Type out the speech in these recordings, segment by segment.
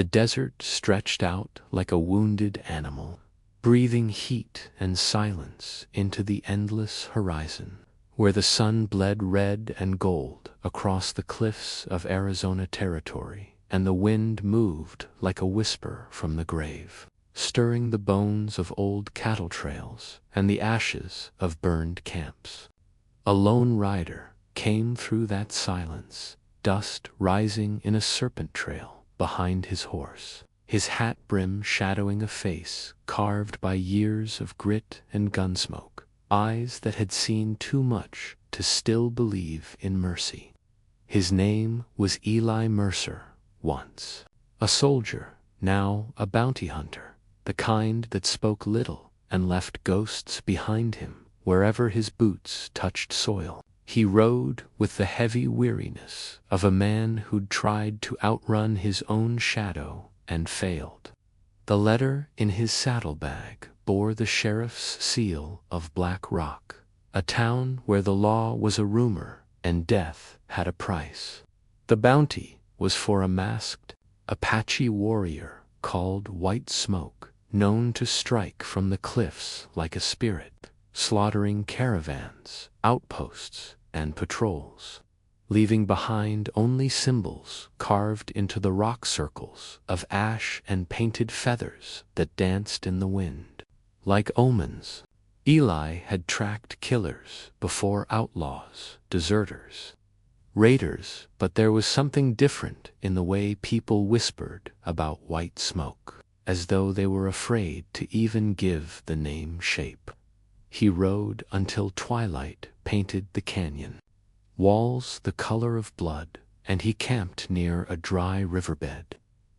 The desert stretched out like a wounded animal, breathing heat and silence into the endless horizon, where the sun bled red and gold across the cliffs of Arizona territory, and the wind moved like a whisper from the grave, stirring the bones of old cattle trails and the ashes of burned camps. A lone rider came through that silence, dust rising in a serpent trail behind his horse, his hat brim shadowing a face carved by years of grit and gunsmoke, eyes that had seen too much to still believe in mercy. His name was Eli Mercer, once a soldier, now a bounty hunter, the kind that spoke little and left ghosts behind him wherever his boots touched soil. He rode with the heavy weariness of a man who'd tried to outrun his own shadow and failed. The letter in his saddlebag bore the sheriff's seal of Black Rock, a town where the law was a rumor and death had a price. The bounty was for a masked Apache warrior called White Smoke, known to strike from the cliffs like a spirit, slaughtering caravans, outposts, and patrols, leaving behind only symbols carved into the rock circles of ash and painted feathers that danced in the wind. Like omens, Eli had tracked killers before outlaws, deserters, raiders, but there was something different in the way people whispered about White Smoke, as though they were afraid to even give the name shape. He rode until twilight painted the canyon, walls the color of blood, and he camped near a dry riverbed.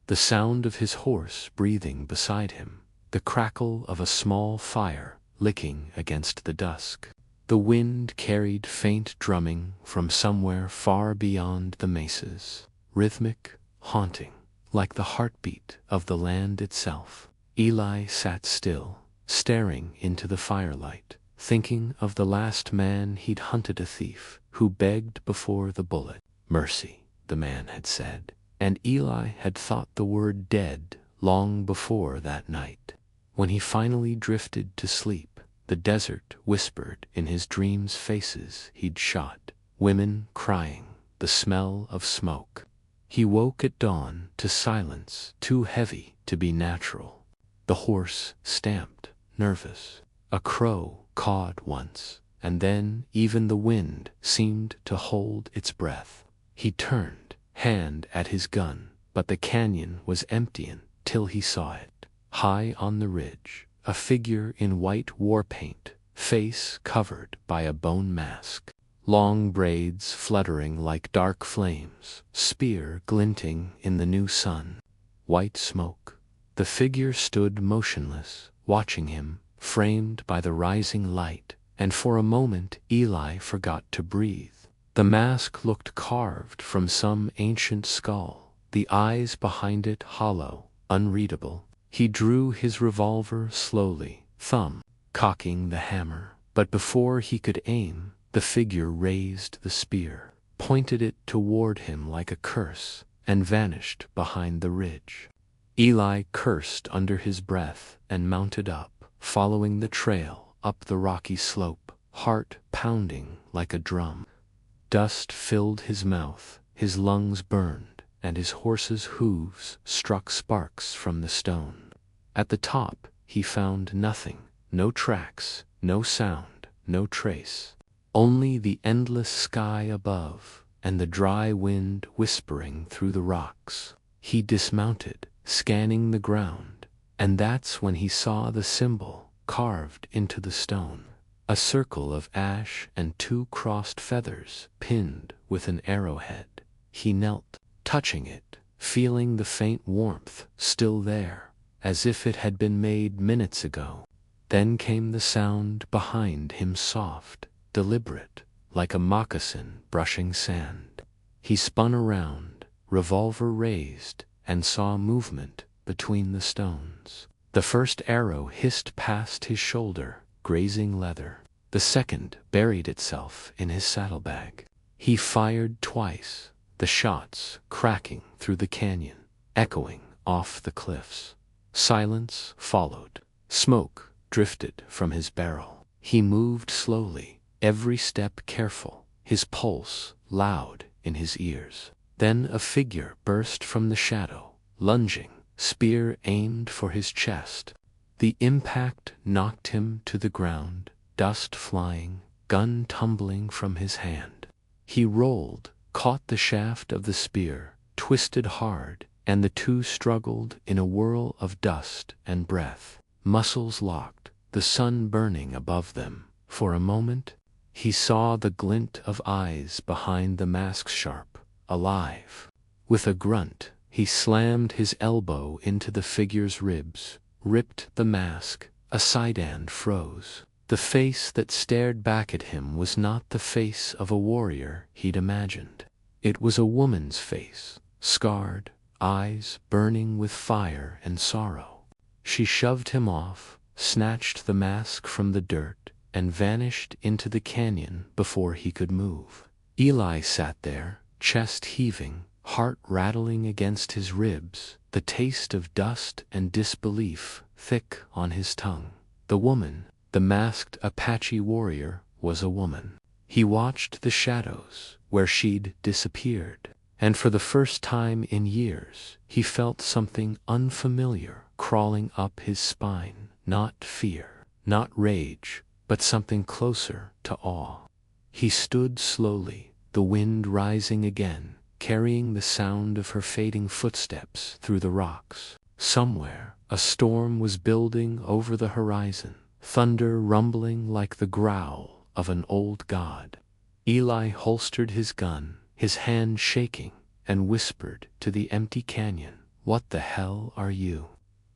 The sound of his horse breathing beside him, the crackle of a small fire licking against the dusk. The wind carried faint drumming from somewhere far beyond the mesas, rhythmic, haunting, like the heartbeat of the land itself. Eli sat still, staring into the firelight, thinking of the last man he'd hunted, a thief who begged before the bullet. Mercy, the man had said, and Eli had thought the word dead long before that night. When he finally drifted to sleep, the desert whispered in his dreams faces he'd shot, women crying, the smell of smoke. He woke at dawn to silence too heavy to be natural. The horse stamped, nervous. A crow cawed once, and then even the wind seemed to hold its breath. He turned, hand at his gun, but the canyon was empty until he saw it. High on the ridge, a figure in white war paint, face covered by a bone mask, long braids fluttering like dark flames, spear glinting in the new sun. White Smoke. The figure stood motionless, watching him, framed by the rising light, and for a moment Eli forgot to breathe. The mask looked carved from some ancient skull, the eyes behind it hollow, unreadable. He drew his revolver slowly, thumb cocking the hammer, but before he could aim, the figure raised the spear, pointed it toward him like a curse, and vanished behind the ridge. Eli cursed under his breath and mounted up, following the trail up the rocky slope, heart pounding like a drum. Dust filled his mouth, his lungs burned, and his horse's hooves struck sparks from the stone. At the top, he found nothing, no tracks, no sound, no trace. Only the endless sky above, and the dry wind whispering through the rocks. He dismounted, scanning the ground, and that's when he saw the symbol carved into the stone. A circle of ash and two crossed feathers pinned with an arrowhead. He knelt, touching it, feeling the faint warmth still there, as if it had been made minutes ago. Then came the sound behind him, soft, deliberate, like a moccasin brushing sand. He spun around, revolver raised, and saw movement between the stones. The first arrow hissed past his shoulder, grazing leather. The second buried itself in his saddlebag. He fired twice, the shots cracking through the canyon, echoing off the cliffs. Silence followed. Smoke drifted from his barrel. He moved slowly, every step careful, his pulse loud in his ears. Then a figure burst from the shadow, lunging, spear aimed for his chest. The impact knocked him to the ground, dust flying, gun tumbling from his hand. He rolled, caught the shaft of the spear, twisted hard, and the two struggled in a whirl of dust and breath. Muscles locked, the sun burning above them. For a moment, he saw the glint of eyes behind the mask, sharp, alive. With a grunt, he slammed his elbow into the figure's ribs, ripped the mask. A sidehand froze. The face that stared back at him was not the face of a warrior he'd imagined. It was a woman's face, scarred, eyes burning with fire and sorrow. She shoved him off, snatched the mask from the dirt, and vanished into the canyon before he could move. Eli sat there, chest heaving, heart rattling against his ribs, the taste of dust and disbelief thick on his tongue. The woman, the masked Apache warrior, was a woman. He watched the shadows where she'd disappeared, and for the first time in years he felt something unfamiliar crawling up his spine. Not fear, not rage, but something closer to awe. He stood slowly, the wind rising again, carrying the sound of her fading footsteps through the rocks. Somewhere, a storm was building over the horizon, thunder rumbling like the growl of an old god. Eli holstered his gun, his hand shaking, and whispered to the empty canyon, "What the hell are you?"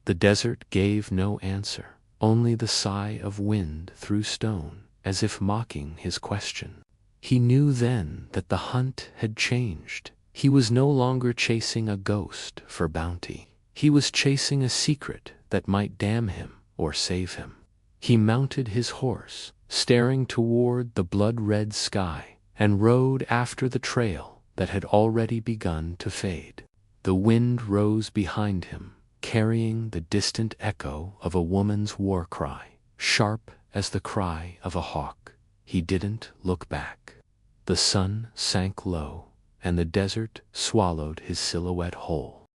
The desert gave no answer, only the sigh of wind through stone, as if mocking his question. He knew then that the hunt had changed. He was no longer chasing a ghost for bounty. He was chasing a secret that might damn him or save him. He mounted his horse, staring toward the blood-red sky, and rode after the trail that had already begun to fade. The wind rose behind him, carrying the distant echo of a woman's war cry, sharp as the cry of a hawk. He didn't look back. The sun sank low, and the desert swallowed his silhouette whole.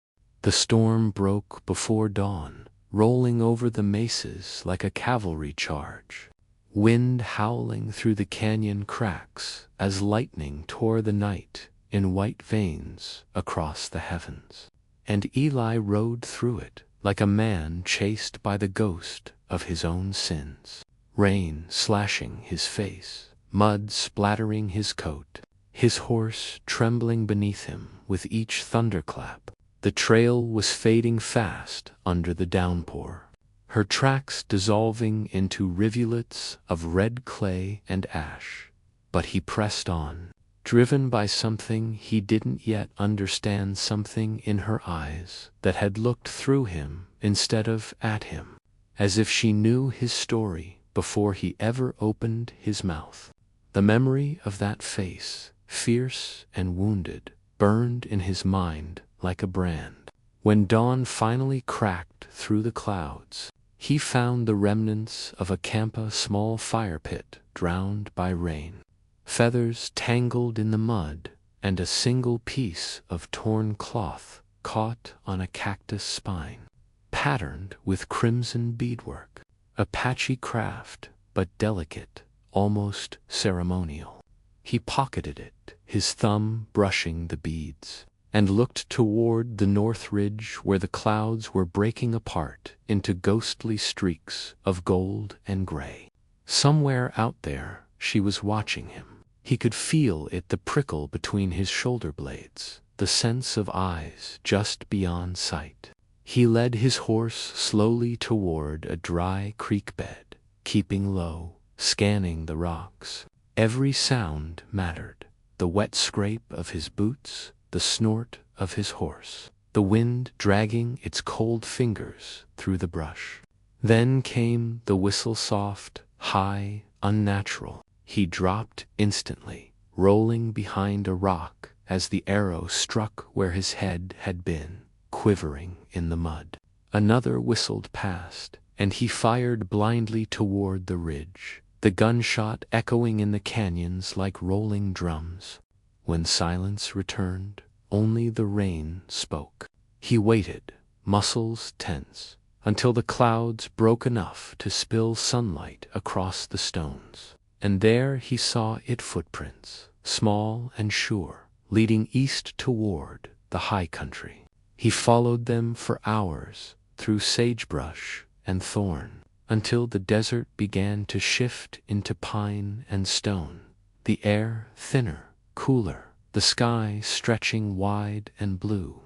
The storm broke before dawn, rolling over the mesas like a cavalry charge. Wind howling through the canyon cracks as lightning tore the night in white veins across the heavens. And Eli rode through it like a man chased by the ghost of his own sins. Rain slashing his face, mud splattering his coat, his horse trembling beneath him with each thunderclap. The trail was fading fast under the downpour, her tracks dissolving into rivulets of red clay and ash. But he pressed on, driven by something he didn't yet understand, something in her eyes that had looked through him instead of at him, as if she knew his story before he ever opened his mouth. The memory of that face, fierce and wounded, burned in his mind like a brand. When dawn finally cracked through the clouds, he found the remnants of a campa, small fire pit drowned by rain, feathers tangled in the mud, and a single piece of torn cloth caught on a cactus spine, patterned with crimson beadwork. Apache craft, but delicate, almost ceremonial. He pocketed it, his thumb brushing the beads, and looked toward the north ridge where the clouds were breaking apart into ghostly streaks of gold and gray. Somewhere out there, she was watching him. He could feel it, the prickle between his shoulder blades, the sense of eyes just beyond sight. He led his horse slowly toward a dry creek bed, keeping low, scanning the rocks. Every sound mattered: the wet scrape of his boots, the snort of his horse, the wind dragging its cold fingers through the brush. Then came the whistle, soft, high, unnatural. He dropped instantly, rolling behind a rock as the arrow struck where his head had been. quivering in the mud. Another whistled past, and he fired blindly toward the ridge, the gunshot echoing in the canyons like rolling drums. When silence returned, only the rain spoke. He waited, muscles tense, until the clouds broke enough to spill sunlight across the stones. And there he saw its footprints, small and sure, leading east toward the high country. He followed them for hours, through sagebrush and thorn, until the desert began to shift into pine and stone, the air thinner, cooler, the sky stretching wide and blue.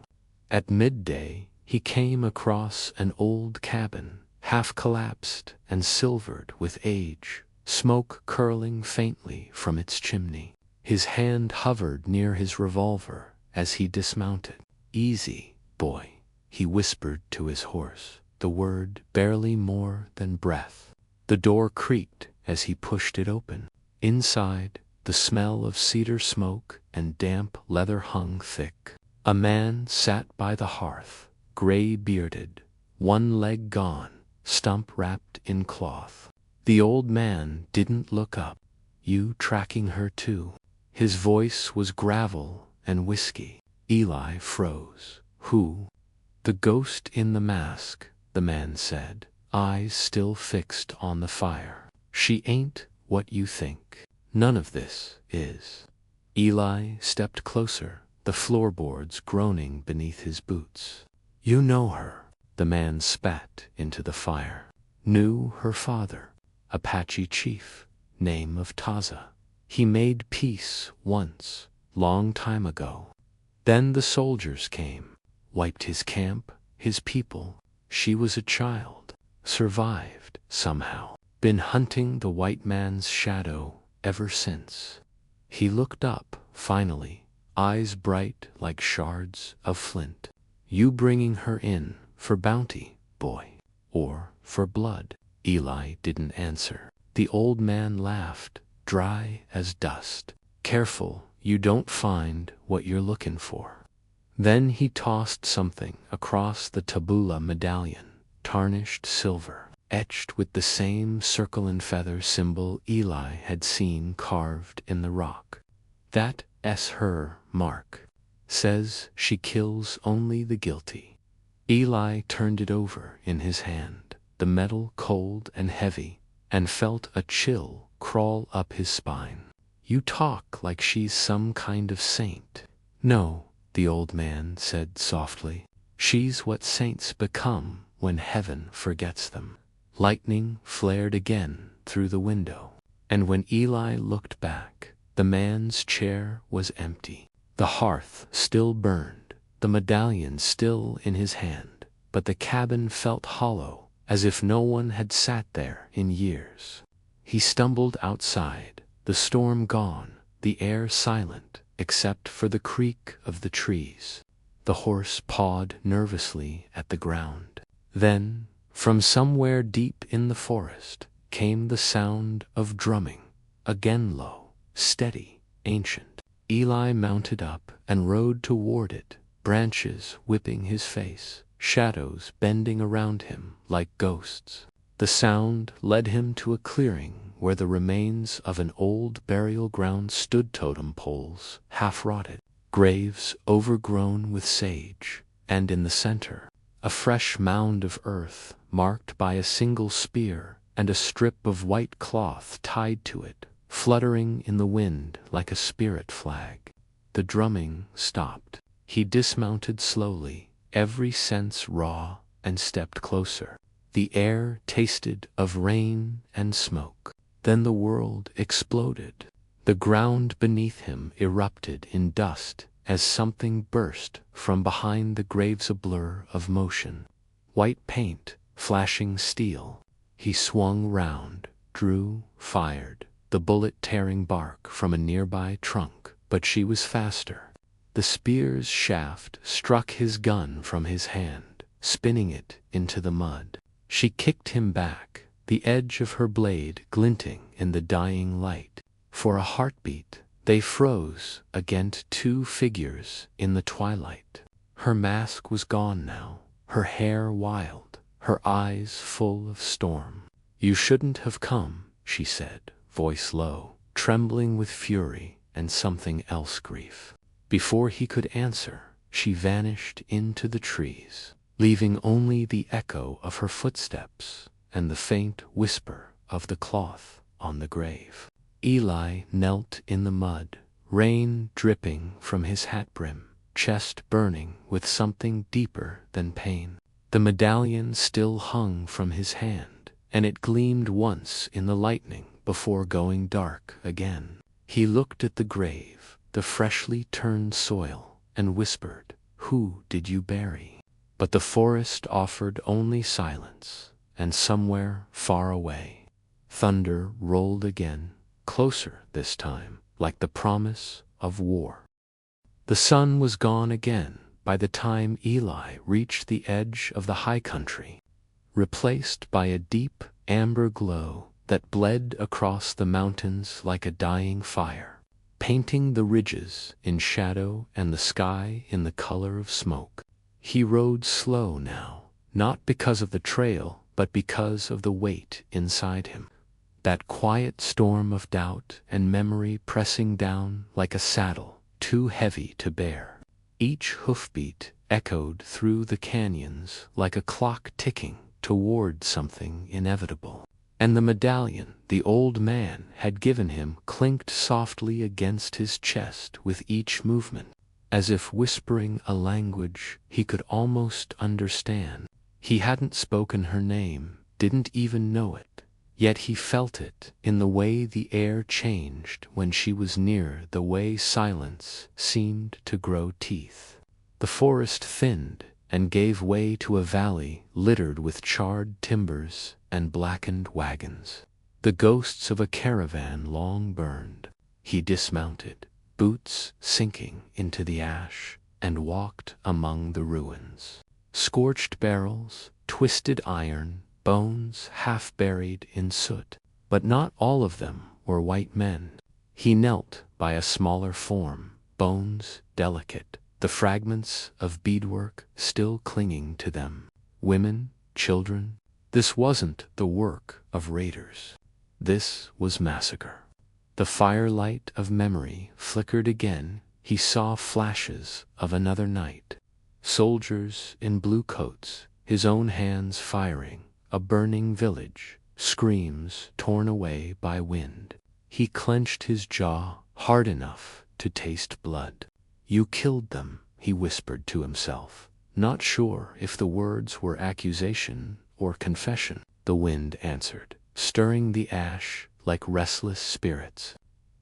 At midday, he came across an old cabin, half collapsed and silvered with age, smoke curling faintly from its chimney. His hand hovered near his revolver as he dismounted. "Easy, boy," he whispered to his horse, the word barely more than breath. The door creaked as he pushed it open. Inside, the smell of cedar smoke and damp leather hung thick. A man sat by the hearth, gray-bearded, one leg gone, stump wrapped in cloth. The old man didn't look up. "You tracking her too?" His voice was gravel and whiskey. Eli froze. "Who?" "The ghost in the mask," the man said, eyes still fixed on the fire. "She ain't what you think. None of this is." Eli stepped closer, the floorboards groaning beneath his boots. "You know her," the man spat into the fire. "Knew her father, Apache chief, name of Taza. He made peace once, long time ago. Then the soldiers came, wiped his camp, his people. She was a child, survived somehow. Been hunting the white man's shadow ever since." He looked up, finally, eyes bright like shards of flint. "You bringing her in for bounty, boy, or for blood?" Eli didn't answer. The old man laughed, dry as dust. "Careful you don't find what you're looking for." Then he tossed something across the tabula medallion, tarnished silver, etched with the same circle and feather symbol Eli had seen carved in the rock. "That's her mark. Says she kills only the guilty." Eli turned it over in his hand, the metal cold and heavy, and felt a chill crawl up his spine. "You talk like she's some kind of saint." "No," the old man said softly. "She's what saints become when heaven forgets them." Lightning flared again through the window, and when Eli looked back, the man's chair was empty. The hearth still burned, the medallion still in his hand, but the cabin felt hollow, as if no one had sat there in years. He stumbled outside, the storm gone, the air silent, except for the creak of the trees. The horse pawed nervously at the ground. Then, from somewhere deep in the forest, came the sound of drumming, again low, steady, ancient. Eli mounted up and rode toward it, branches whipping his face, shadows bending around him like ghosts. The sound led him to a clearing where the remains of an old burial ground stood, totem poles, half-rotted, graves overgrown with sage, and in the center, a fresh mound of earth marked by a single spear and a strip of white cloth tied to it, fluttering in the wind like a spirit flag. The drumming stopped. He dismounted slowly, every sense raw, and stepped closer. The air tasted of rain and smoke. Then the world exploded. The ground beneath him erupted in dust as something burst from behind the graves, a blur of motion. White paint, flashing steel. He swung round, drew, fired, the bullet tearing bark from a nearby trunk, but she was faster. The spear's shaft struck his gun from his hand, spinning it into the mud. She kicked him back, the edge of her blade glinting in the dying light. For a heartbeat, they froze against two figures in the twilight. Her mask was gone now, her hair wild, her eyes full of storm. "You shouldn't have come," she said, voice low, trembling with fury and something else grief. Before he could answer, she vanished into the trees, leaving only the echo of her footsteps and the faint whisper of the cloth on the grave. Eli knelt in the mud, rain dripping from his hat brim, chest burning with something deeper than pain. The medallion still hung from his hand, and it gleamed once in the lightning before going dark again. He looked at the grave, the freshly turned soil, and whispered, "Who did you bury?" But the forest offered only silence, and somewhere far away, thunder rolled again, closer this time, like the promise of war. The sun was gone again by the time Eli reached the edge of the high country, replaced by a deep amber glow that bled across the mountains like a dying fire, painting the ridges in shadow and the sky in the color of smoke. He rode slow now, not because of the trail, but because of the weight inside him. That quiet storm of doubt and memory pressing down like a saddle, too heavy to bear. Each hoofbeat echoed through the canyons like a clock ticking toward something inevitable. And the medallion the old man had given him clinked softly against his chest with each movement, as if whispering a language he could almost understand. He hadn't spoken her name, didn't even know it, yet he felt it in the way the air changed when she was near, the way silence seemed to grow teeth. The forest thinned and gave way to a valley littered with charred timbers and blackened wagons, the ghosts of a caravan long burned. He dismounted, boots sinking into the ash, and walked among the ruins. Scorched barrels, twisted iron, bones half buried in soot. But not all of them were white men. He knelt by a smaller form, bones delicate, the fragments of beadwork still clinging to them. Women, children. This wasn't the work of raiders. This was massacre. The firelight of memory flickered again. He saw flashes of another night. Soldiers in blue coats, his own hands firing, a burning village, screams torn away by wind. He clenched his jaw hard enough to taste blood. "You killed them," he whispered to himself, not sure if the words were accusation or confession. The wind answered, stirring the ash like restless spirits.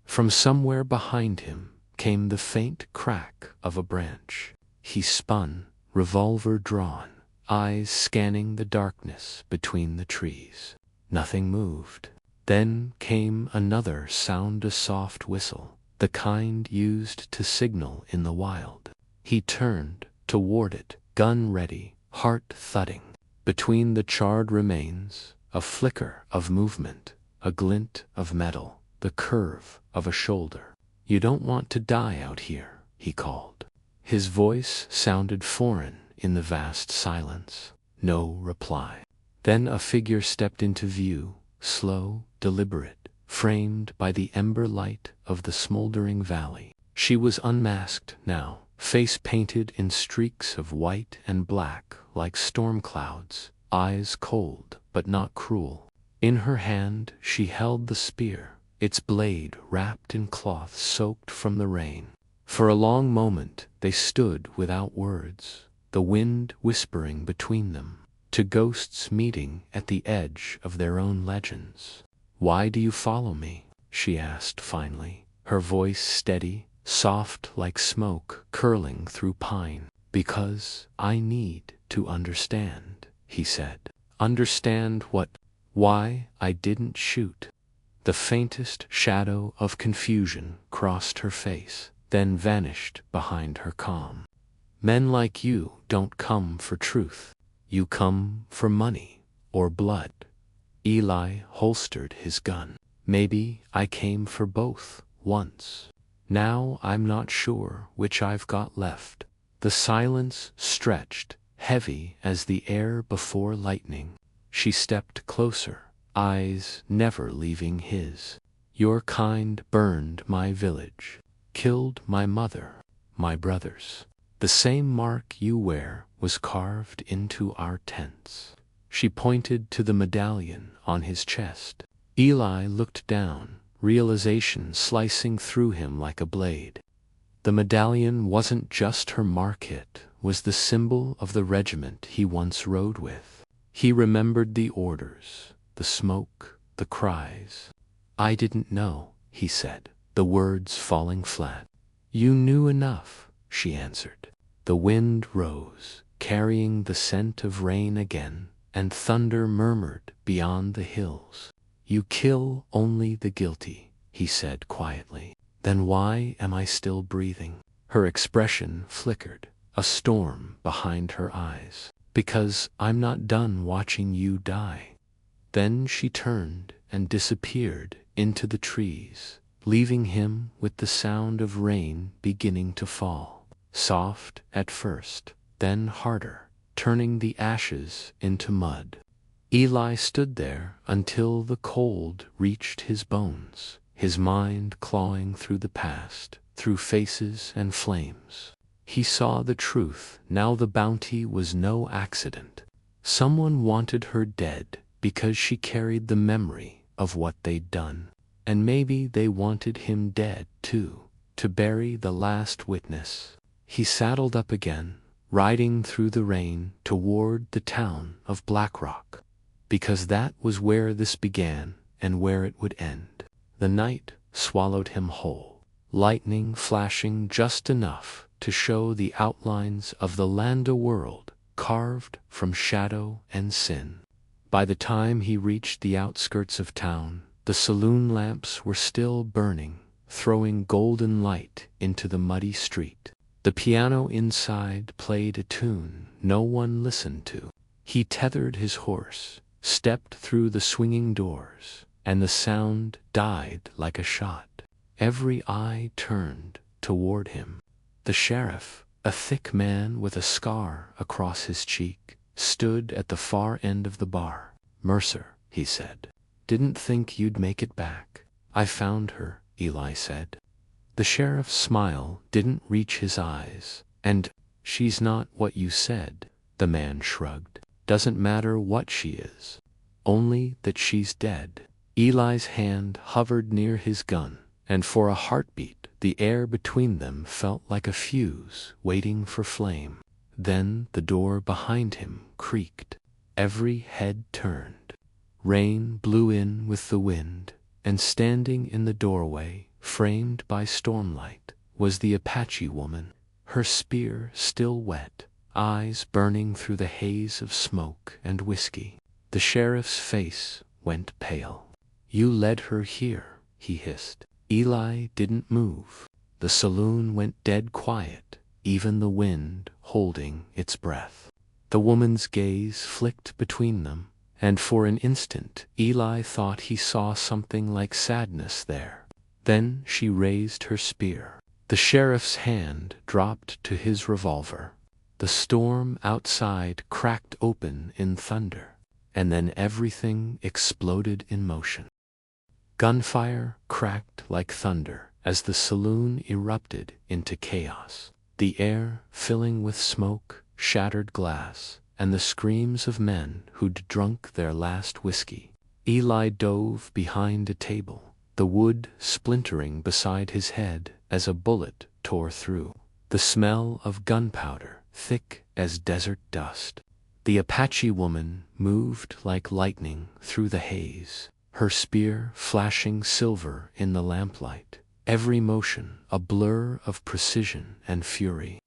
From somewhere behind him came the faint crack of a branch. He spun, revolver drawn, eyes scanning the darkness between the trees. Nothing moved. Then came another sound, a soft whistle, the kind used to signal in the wild. He turned toward it, gun ready, heart thudding. Between the charred remains, a flicker of movement, a glint of metal, the curve of a shoulder. "You don't want to die out here," he called. His voice sounded foreign in the vast silence. No reply. Then a figure stepped into view, slow, deliberate, framed by the ember light of the smoldering valley. She was unmasked now, face painted in streaks of white and black like storm clouds, eyes cold but not cruel. In her hand she held the spear, its blade wrapped in cloth soaked from the rain. For a long moment they stood without words, the wind whispering between them, to ghosts meeting at the edge of their own legends. "Why do you follow me?" she asked finally, her voice steady, soft like smoke curling through pine. "Because I need to understand," he said. "Understand what? Why I didn't shoot." The faintest shadow of confusion crossed her face, then vanished behind her calm. "Men like you don't come for truth. You come for money or blood." Eli holstered his gun. "Maybe I came for both once. Now I'm not sure which I've got left." The silence stretched, heavy as the air before lightning. She stepped closer, eyes never leaving his. Your kind burned my village, killed my mother, my brothers. The same mark you wear was carved into our tents. She pointed to the medallion on his chest. Eli looked down, realization slicing through him like a blade. The medallion wasn't just her mark, it was the symbol of the regiment he once rode with. He remembered the orders, the smoke, the cries. I didn't know, he said, the words falling flat. You knew enough, she answered. The wind rose, carrying the scent of rain again, and thunder murmured beyond the hills. You kill only the guilty, he said quietly. Then why am I still breathing? Her expression flickered, a storm behind her eyes. Because I'm not done watching you die. Then she turned and disappeared into the trees, leaving him with the sound of rain beginning to fall. Soft at first, then harder, turning the ashes into mud. Eli stood there until the cold reached his bones, his mind clawing through the past, through faces and flames. He saw the truth. Now the bounty was no accident. Someone wanted her dead because she carried the memory of what they'd done. And maybe they wanted him dead too, to bury the last witness. He saddled up again, riding through the rain toward the town of Blackrock, because that was where this began and where it would end. The night swallowed him whole, lightning flashing just enough to show the outlines of the Landa world carved from shadow and sin. By the time he reached the outskirts of town, the saloon lamps were still burning, throwing golden light into the muddy street. The piano inside played a tune no one listened to. He tethered his horse, stepped through the swinging doors, and the sound died like a shot. Every eye turned toward him. The sheriff, a thick man with a scar across his cheek, stood at the far end of the bar. Mercer, he said. Didn't think you'd make it back. I found her, Eli said. The sheriff's smile didn't reach his eyes. And she's not what you said, the man shrugged. Doesn't matter what she is. Only that she's dead. Eli's hand hovered near his gun, and for a heartbeat, the air between them felt like a fuse waiting for flame. Then the door behind him creaked. Every head turned. Rain blew in with the wind, and standing in the doorway, framed by stormlight, was the Apache woman, her spear still wet, eyes burning through the haze of smoke and whiskey. The sheriff's face went pale. You led her here, he hissed. Eli didn't move. The saloon went dead quiet, even the wind holding its breath. The woman's gaze flicked between them, and for an instant Eli thought he saw something like sadness there. Then she raised her spear. The sheriff's hand dropped to his revolver. The storm outside cracked open in thunder, and then everything exploded in motion. Gunfire cracked like thunder as the saloon erupted into chaos, the air filling with smoke, shattered glass, and the screams of men who'd drunk their last whiskey. Eli dove behind a table, the wood splintering beside his head as a bullet tore through. The smell of gunpowder, thick as desert dust. The Apache woman moved like lightning through the haze, her spear flashing silver in the lamplight, every motion a blur of precision and fury.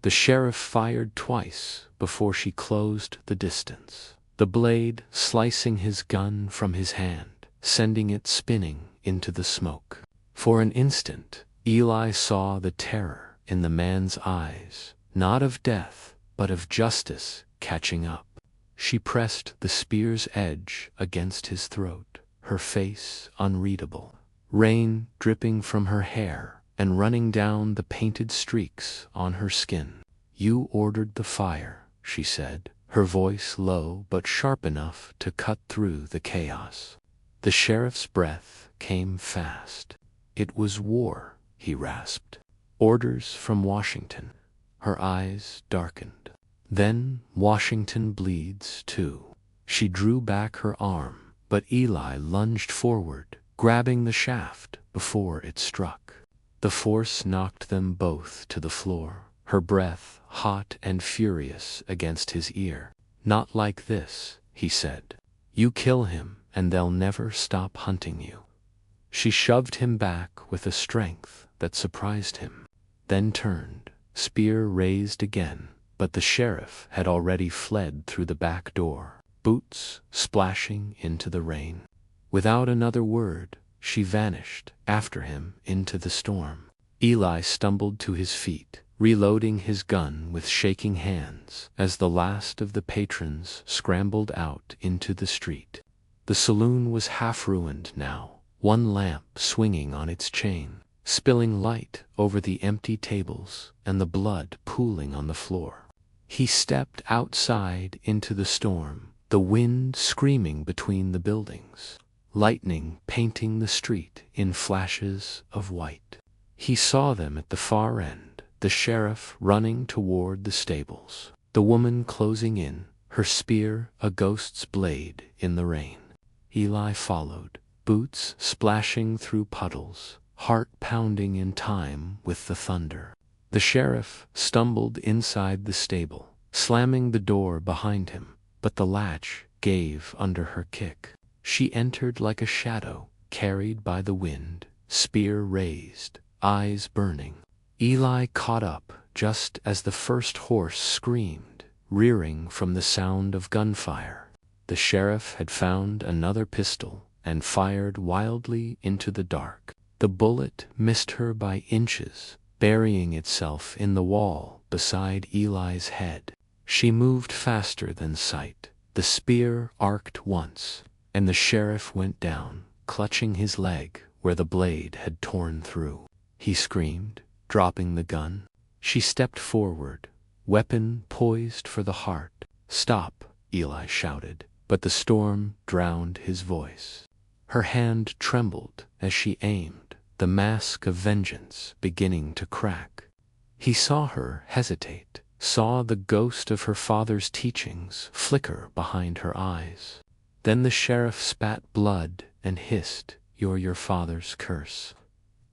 The sheriff fired twice before she closed the distance, the blade slicing his gun from his hand, sending it spinning into the smoke. For an instant, Eli saw the terror in the man's eyes, not of death, but of justice catching up. She pressed the spear's edge against his throat, her face unreadable, rain dripping from her hair and running down the painted streaks on her skin. "You ordered the fire," she said, her voice low but sharp enough to cut through the chaos. The sheriff's breath came fast. "It was war," he rasped. "Orders from Washington." Her eyes darkened. "Then Washington bleeds too." She drew back her arm, but Eli lunged forward, grabbing the shaft before it struck. The force knocked them both to the floor, her breath hot and furious against his ear. "Not like this," he said. "You kill him and they'll never stop hunting you." She shoved him back with a strength that surprised him, then turned, spear raised again, but the sheriff had already fled through the back door, boots splashing into the rain. Without another word, she vanished after him into the storm. Eli stumbled to his feet, reloading his gun with shaking hands as the last of the patrons scrambled out into the street. The saloon was half ruined now, one lamp swinging on its chain, spilling light over the empty tables and the blood pooling on the floor. He stepped outside into the storm, the wind screaming between the buildings, lightning painting the street in flashes of white. He saw them at the far end, the sheriff running toward the stables, the woman closing in, her spear a ghost's blade in the rain. Eli followed, boots splashing through puddles, heart pounding in time with the thunder. The sheriff stumbled inside the stable, slamming the door behind him, but the latch gave under her kick. She entered like a shadow, carried by the wind, spear raised, eyes burning. Eli caught up just as the first horse screamed, rearing from the sound of gunfire. The sheriff had found another pistol and fired wildly into the dark. The bullet missed her by inches, burying itself in the wall beside Eli's head. She moved faster than sight. The spear arced once, and the sheriff went down, clutching his leg where the blade had torn through. He screamed, dropping the gun. She stepped forward, weapon poised for the heart. "Stop," Eli shouted, but the storm drowned his voice. Her hand trembled as she aimed, the mask of vengeance beginning to crack. He saw her hesitate, saw the ghost of her father's teachings flicker behind her eyes. Then the sheriff spat blood and hissed, "You're your father's curse."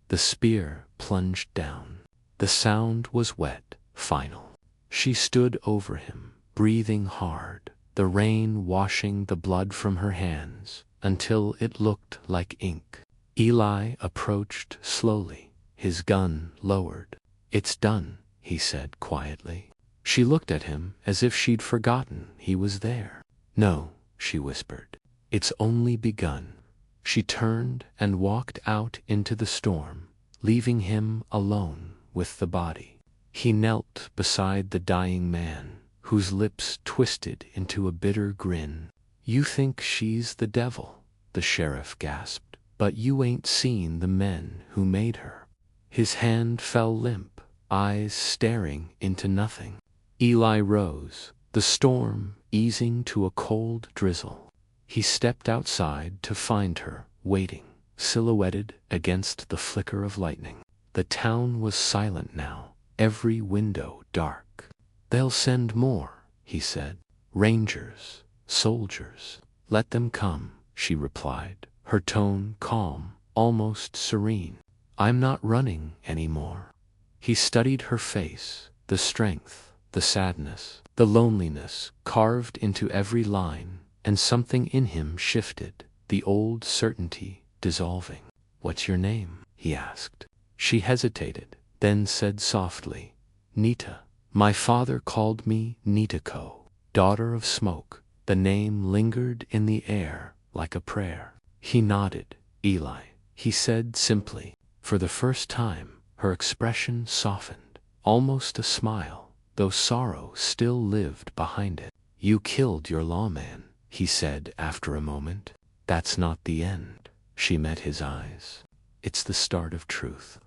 The spear plunged down. The sound was wet, final. She stood over him, breathing hard, the rain washing the blood from her hands until it looked like ink. Eli approached slowly, his gun lowered. "It's done," he said quietly. She looked at him as if she'd forgotten he was there. "No," she whispered. "It's only begun." She turned and walked out into the storm, leaving him alone with the body. He knelt beside the dying man, whose lips twisted into a bitter grin. "You think she's the devil," the sheriff gasped, "but you ain't seen the men who made her." His hand fell limp, eyes staring into nothing. Eli rose, the storm easing to a cold drizzle. He stepped outside to find her, waiting, silhouetted against the flicker of lightning. The town was silent now, every window dark. "They'll send more," he said. "Rangers, soldiers. Let them come," she replied, her tone calm, almost serene. "I'm not running anymore." He studied her face, the strength, the sadness, the loneliness carved into every line, and something in him shifted, the old certainty dissolving. "What's your name?" he asked. She hesitated, then said softly, "Nita. My father called me Nitako, daughter of smoke." The name lingered in the air like a prayer. He nodded. "Eli," he said simply. For the first time, her expression softened, almost a smile, though sorrow still lived behind it. "You killed your lawman," he said after a moment. "That's not the end." She met his eyes. "It's the start of truth."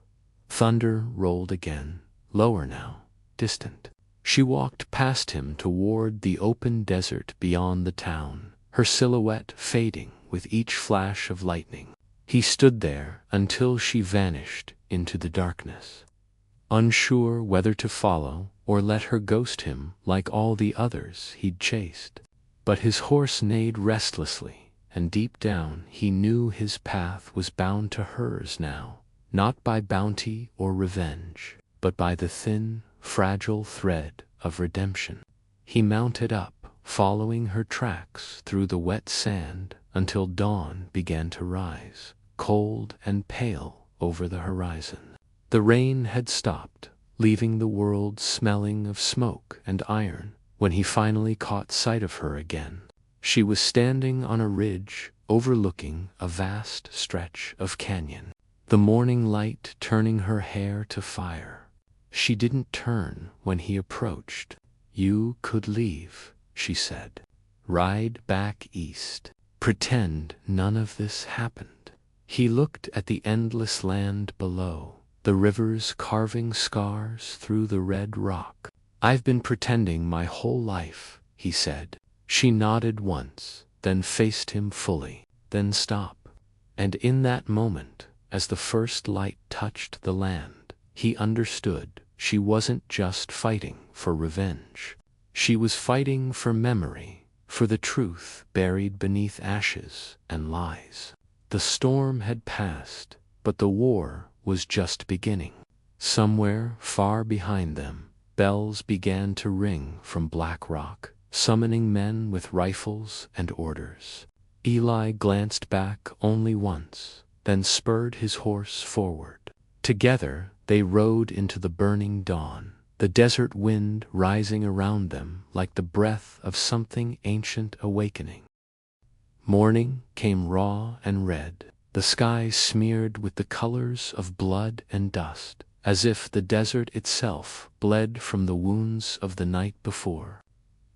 Thunder rolled again, lower now, distant. She walked past him toward the open desert beyond the town, her silhouette fading with each flash of lightning. He stood there until she vanished into the darkness, unsure whether to follow or let her ghost him like all the others he'd chased. But his horse neighed restlessly, and deep down he knew his path was bound to hers now, not by bounty or revenge, but by the thin, fragile thread of redemption. He mounted up, following her tracks through the wet sand until dawn began to rise, cold and pale over the horizon. The rain had stopped, leaving the world smelling of smoke and iron, when he finally caught sight of her again. She was standing on a ridge overlooking a vast stretch of canyon, the morning light turning her hair to fire. She didn't turn when he approached. "You could leave," she said. "Ride back east. Pretend none of this happened." He looked at the endless land below, the rivers carving scars through the red rock. "I've been pretending my whole life," he said. She nodded once, then faced him fully. "Then stop." And in that moment, as the first light touched the land, he understood she wasn't just fighting for revenge. She was fighting for memory, for the truth buried beneath ashes and lies. The storm had passed, but the war was just beginning. Somewhere far behind them, bells began to ring from Black Rock, summoning men with rifles and orders. Eli glanced back only once, then spurred his horse forward. Together they rode into the burning dawn, the desert wind rising around them like the breath of something ancient awakening. Morning came raw and red, the sky smeared with the colors of blood and dust, as if the desert itself bled from the wounds of the night before.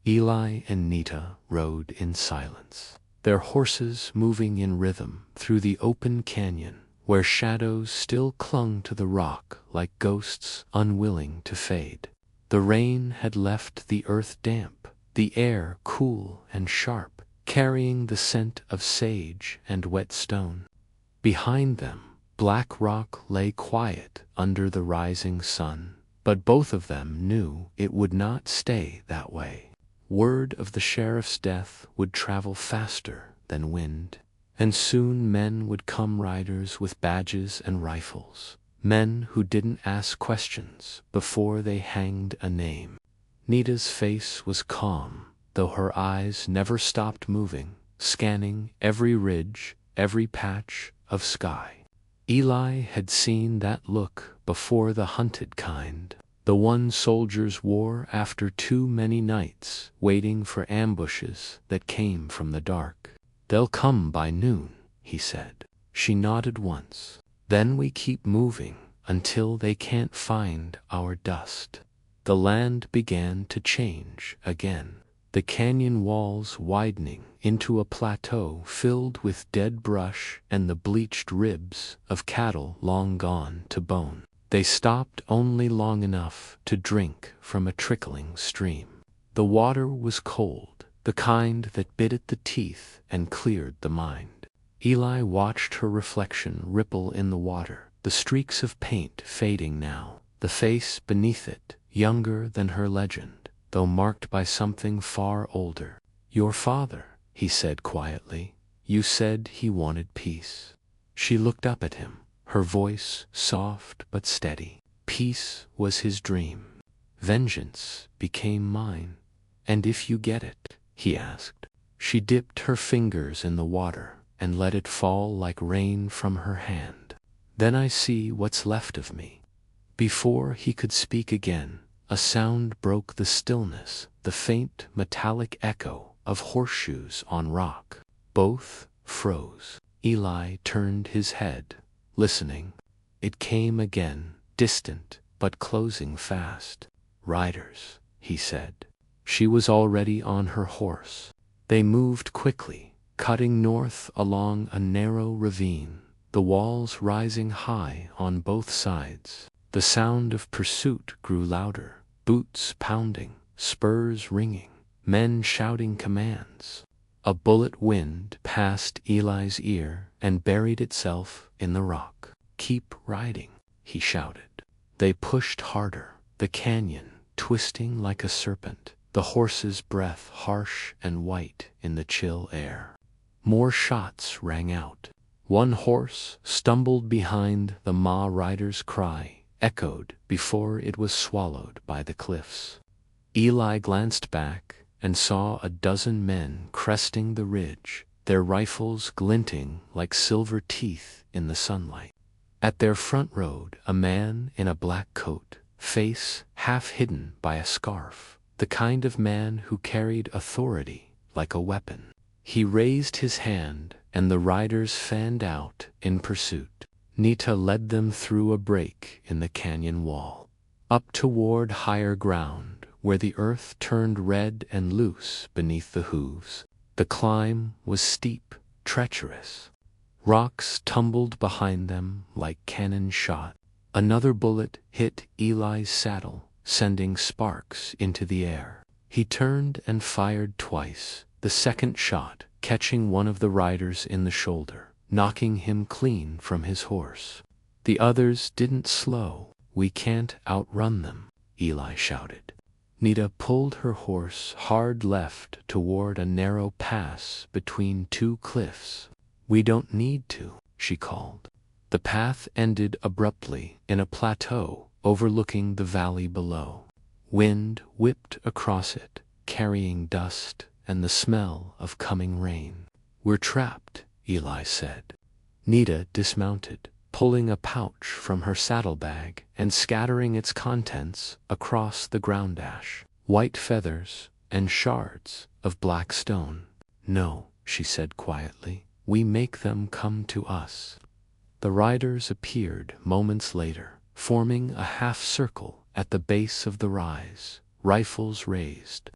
Eli and Nita rode in silence, their horses moving in rhythm through the open canyon, where shadows still clung to the rock like ghosts unwilling to fade. The rain had left the earth damp, the air cool and sharp, carrying the scent of sage and wet stone. Behind them, Black Rock lay quiet under the rising sun, but both of them knew it would not stay that way. Word of the sheriff's death would travel faster than wind, and soon men would come, riders with badges and rifles, men who didn't ask questions before they hanged a name. Nita's face was calm, though her eyes never stopped moving, scanning every ridge, every patch of sky. Eli had seen that look before, the hunted kind, the one soldiers wore after too many nights waiting for ambushes that came from the dark. "They'll come by noon," he said. She nodded once. "Then we keep moving until they can't find our dust." The land began to change again, the canyon walls widening into a plateau filled with dead brush and the bleached ribs of cattle long gone to bone. They stopped only long enough to drink from a trickling stream. The water was cold, the kind that bit at the teeth and cleared the mind. Eli watched her reflection ripple in the water, the streaks of paint fading now, the face beneath it younger than her legend, though marked by something far older. "Your father," he said quietly. "You said he wanted peace." She looked up at him, her voice soft but steady. "Peace was his dream. Vengeance became mine." "And if you get it?" he asked. She dipped her fingers in the water and let it fall like rain from her hand. "Then I see what's left of me." Before he could speak again, a sound broke the stillness, the faint metallic echo of horseshoes on rock. Both froze. Eli turned his head, listening. It came again, distant but closing fast. "Riders," he said. She was already on her horse. They moved quickly, cutting north along a narrow ravine, the walls rising high on both sides. The sound of pursuit grew louder, boots pounding, spurs ringing, men shouting commands. A bullet whinned past Eli's ear and buried itself in the rock. "Keep riding," he shouted. They pushed harder, the canyon twisting like a serpent, the horse's breath harsh and white in the chill air. More shots rang out. One horse stumbled behind the Ma rider's cry, echoed before it was swallowed by the cliffs. Eli glanced back and saw a dozen men cresting the ridge, their rifles glinting like silver teeth in the sunlight. At their front rode a man in a black coat, face half hidden by a scarf, the kind of man who carried authority like a weapon. He raised his hand, and the riders fanned out in pursuit. Nita led them through a break in the canyon wall, up toward higher ground, where the earth turned red and loose beneath the hooves. The climb was steep, treacherous. Rocks tumbled behind them like cannon shot. Another bullet hit Eli's saddle, sending sparks into the air. He turned and fired twice, the second shot catching one of the riders in the shoulder, knocking him clean from his horse. The others didn't slow. "We can't outrun them," Eli shouted. Nita pulled her horse hard left toward a narrow pass between two cliffs. "We don't need to," she called. The path ended abruptly in a plateau overlooking the valley below. Wind whipped across it, carrying dust and the smell of coming rain. "We're trapped," Eli said. Nita dismounted, pulling a pouch from her saddlebag and scattering its contents across the ground ash. White feathers and shards of black stone. "No," she said quietly, "we make them come to us." The riders appeared moments later, forming a half circle at the base of the rise, rifles raised.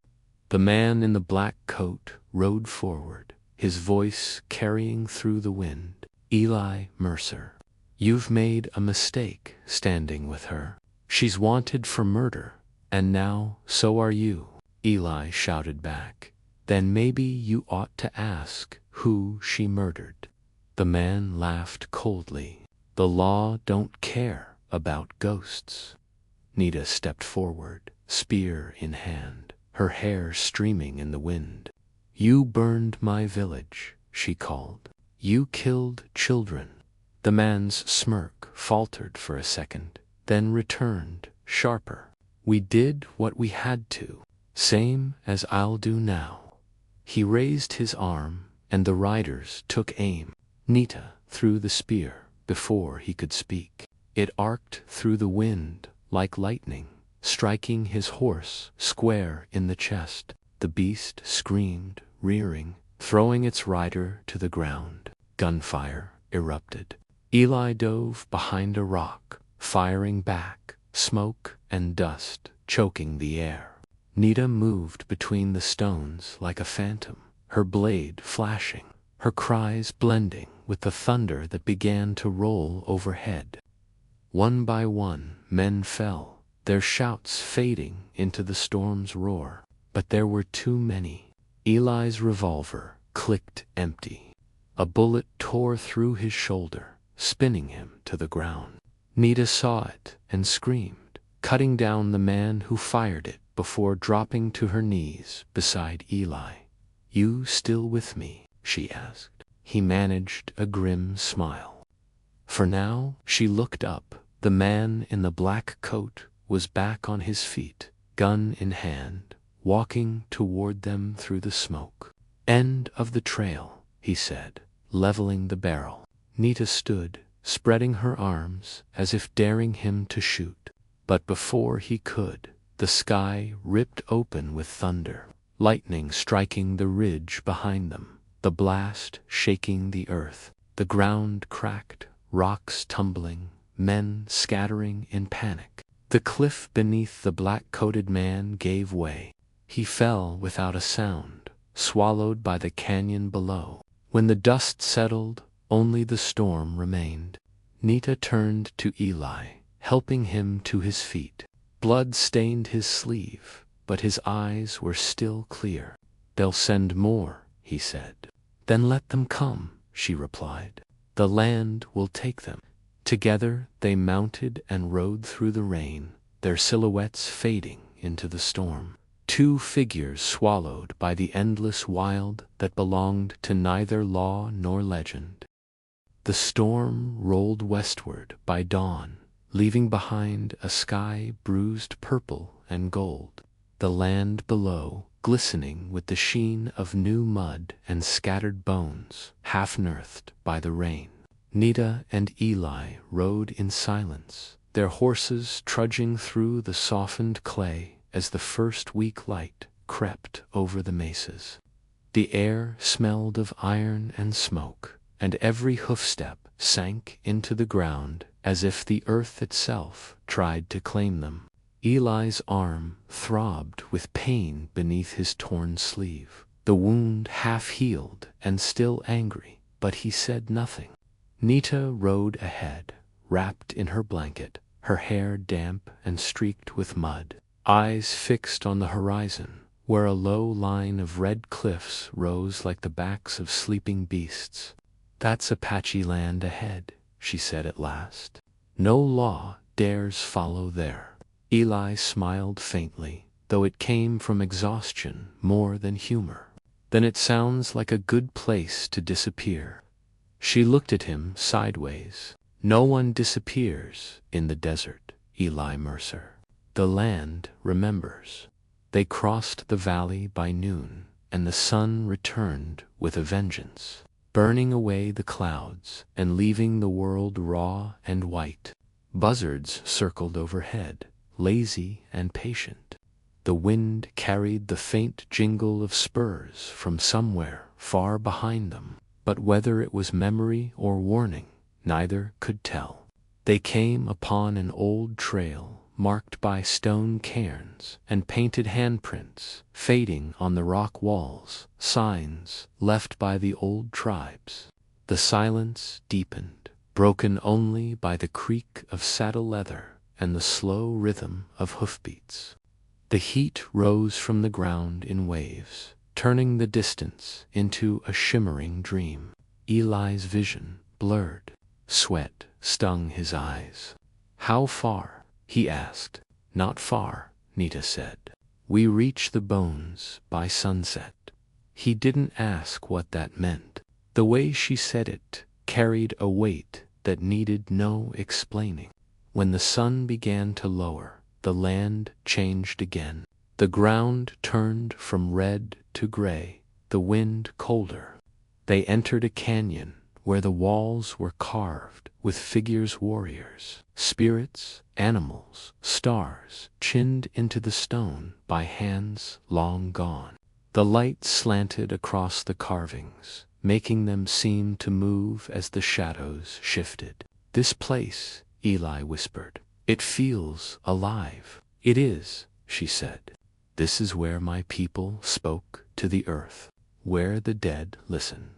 The man in the black coat rode forward, his voice carrying through the wind. "Eli Mercer, you've made a mistake standing with her. She's wanted for murder, and now so are you," Eli shouted back. "Then maybe you ought to ask who she murdered." The man laughed coldly. "The law don't care about ghosts." Nita stepped forward, spear in hand, her hair streaming in the wind. "You burned my village," she called. "You killed children." The man's smirk faltered for a second, then returned, sharper. "We did what we had to, same as I'll do now." He raised his arm, and the riders took aim. Nita threw the spear before he could speak. It arced through the wind like lightning, striking his horse square in the chest. The beast screamed, rearing, throwing its rider to the ground. Gunfire erupted. Eli dove behind a rock, firing back, smoke and dust choking the air. Nita moved between the stones like a phantom, her blade flashing, her cries blending with the thunder that began to roll overhead. One by one, men fell, their shouts fading into the storm's roar. But there were too many. Eli's revolver clicked empty. A bullet tore through his shoulder, spinning him to the ground. Nita saw it and screamed, cutting down the man who fired it before dropping to her knees beside Eli. "You still with me?" she asked. He managed a grim smile. For now, she looked up. The man in the black coat was back on his feet, gun in hand, walking toward them through the smoke. "End of the trail," he said, leveling the barrel. Nita stood, spreading her arms as if daring him to shoot. But before he could, the sky ripped open with thunder, lightning striking the ridge behind them, the blast shaking the earth. The ground cracked, rocks tumbling, men scattering in panic. The cliff beneath the black-coated man gave way. He fell without a sound, swallowed by the canyon below. When the dust settled, only the storm remained. Nita turned to Eli, helping him to his feet. Blood stained his sleeve, but his eyes were still clear. "They'll send more," he said. "Then let them come," she replied. "The land will take them." Together they mounted and rode through the rain, their silhouettes fading into the storm. Two figures swallowed by the endless wild that belonged to neither law nor legend. The storm rolled westward by dawn, leaving behind a sky bruised purple and gold. The land below glistening with the sheen of new mud and scattered bones, half-earthed by the rain. Nita and Eli rode in silence, their horses trudging through the softened clay as the first weak light crept over the mesas. The air smelled of iron and smoke, and every hoofstep sank into the ground as if the earth itself tried to claim them. Eli's arm throbbed with pain beneath his torn sleeve, the wound half-healed and still angry, but he said nothing. Nita rode ahead, wrapped in her blanket, her hair damp and streaked with mud, eyes fixed on the horizon, where a low line of red cliffs rose like the backs of sleeping beasts. "That's Apache land ahead," she said at last. "No law dares follow there." Eli smiled faintly, though it came from exhaustion more than humor. "Then it sounds like a good place to disappear." She looked at him sideways. "No one disappears in the desert, Eli Mercer. The land remembers." They crossed the valley by noon, and the sun returned with a vengeance, burning away the clouds and leaving the world raw and white. Buzzards circled overhead, lazy and patient. The wind carried the faint jingle of spurs from somewhere far behind them, but whether it was memory or warning, neither could tell. They came upon an old trail marked by stone cairns and painted handprints fading on the rock walls, signs left by the old tribes. The silence deepened, broken only by the creak of saddle leather and the slow rhythm of hoofbeats. The heat rose from the ground in waves, turning the distance into a shimmering dream. Eli's vision blurred. Sweat stung his eyes. "How far?" he asked. "Not far," Nita said. "We reach the bones by sunset." He didn't ask what that meant. The way she said it carried a weight that needed no explaining. When the sun began to lower, the land changed again. The ground turned from red to gray, the wind colder. They entered a canyon where the walls were carved with figures, warriors, spirits, animals, stars, chinned into the stone by hands long gone. The light slanted across the carvings, making them seem to move as the shadows shifted. "This place," Eli whispered. "It feels alive." "It is," she said. "This is where my people spoke to the earth, where the dead listen."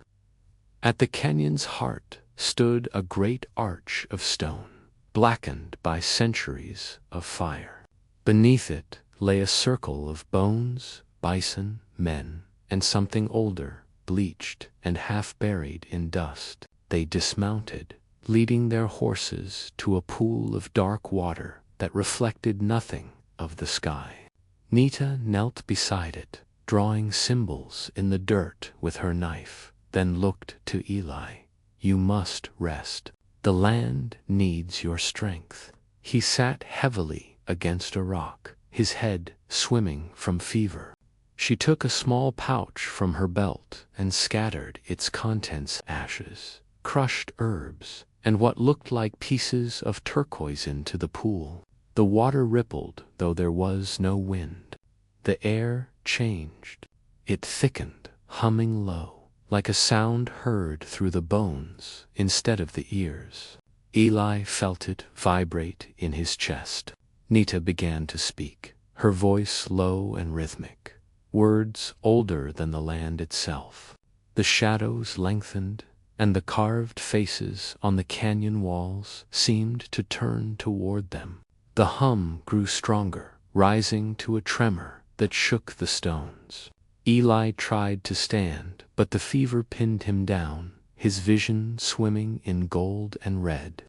At the canyon's heart stood a great arch of stone, blackened by centuries of fire. Beneath it lay a circle of bones, bison, men, and something older, bleached and half buried in dust. They dismounted, leading their horses to a pool of dark water that reflected nothing of the sky. Nita knelt beside it, drawing symbols in the dirt with her knife, then looked to Eli. "You must rest. The land needs your strength." He sat heavily against a rock, his head swimming from fever. She took a small pouch from her belt and scattered its contents: ashes, crushed herbs, and what looked like pieces of turquoise into the pool. The water rippled, though there was no wind. The air changed. It thickened, humming low, like a sound heard through the bones instead of the ears. Eli felt it vibrate in his chest. Nita began to speak, her voice low and rhythmic, words older than the land itself. The shadows lengthened, and the carved faces on the canyon walls seemed to turn toward them. The hum grew stronger, rising to a tremor that shook the stones. Eli tried to stand, but the fever pinned him down, his vision swimming in gold and red.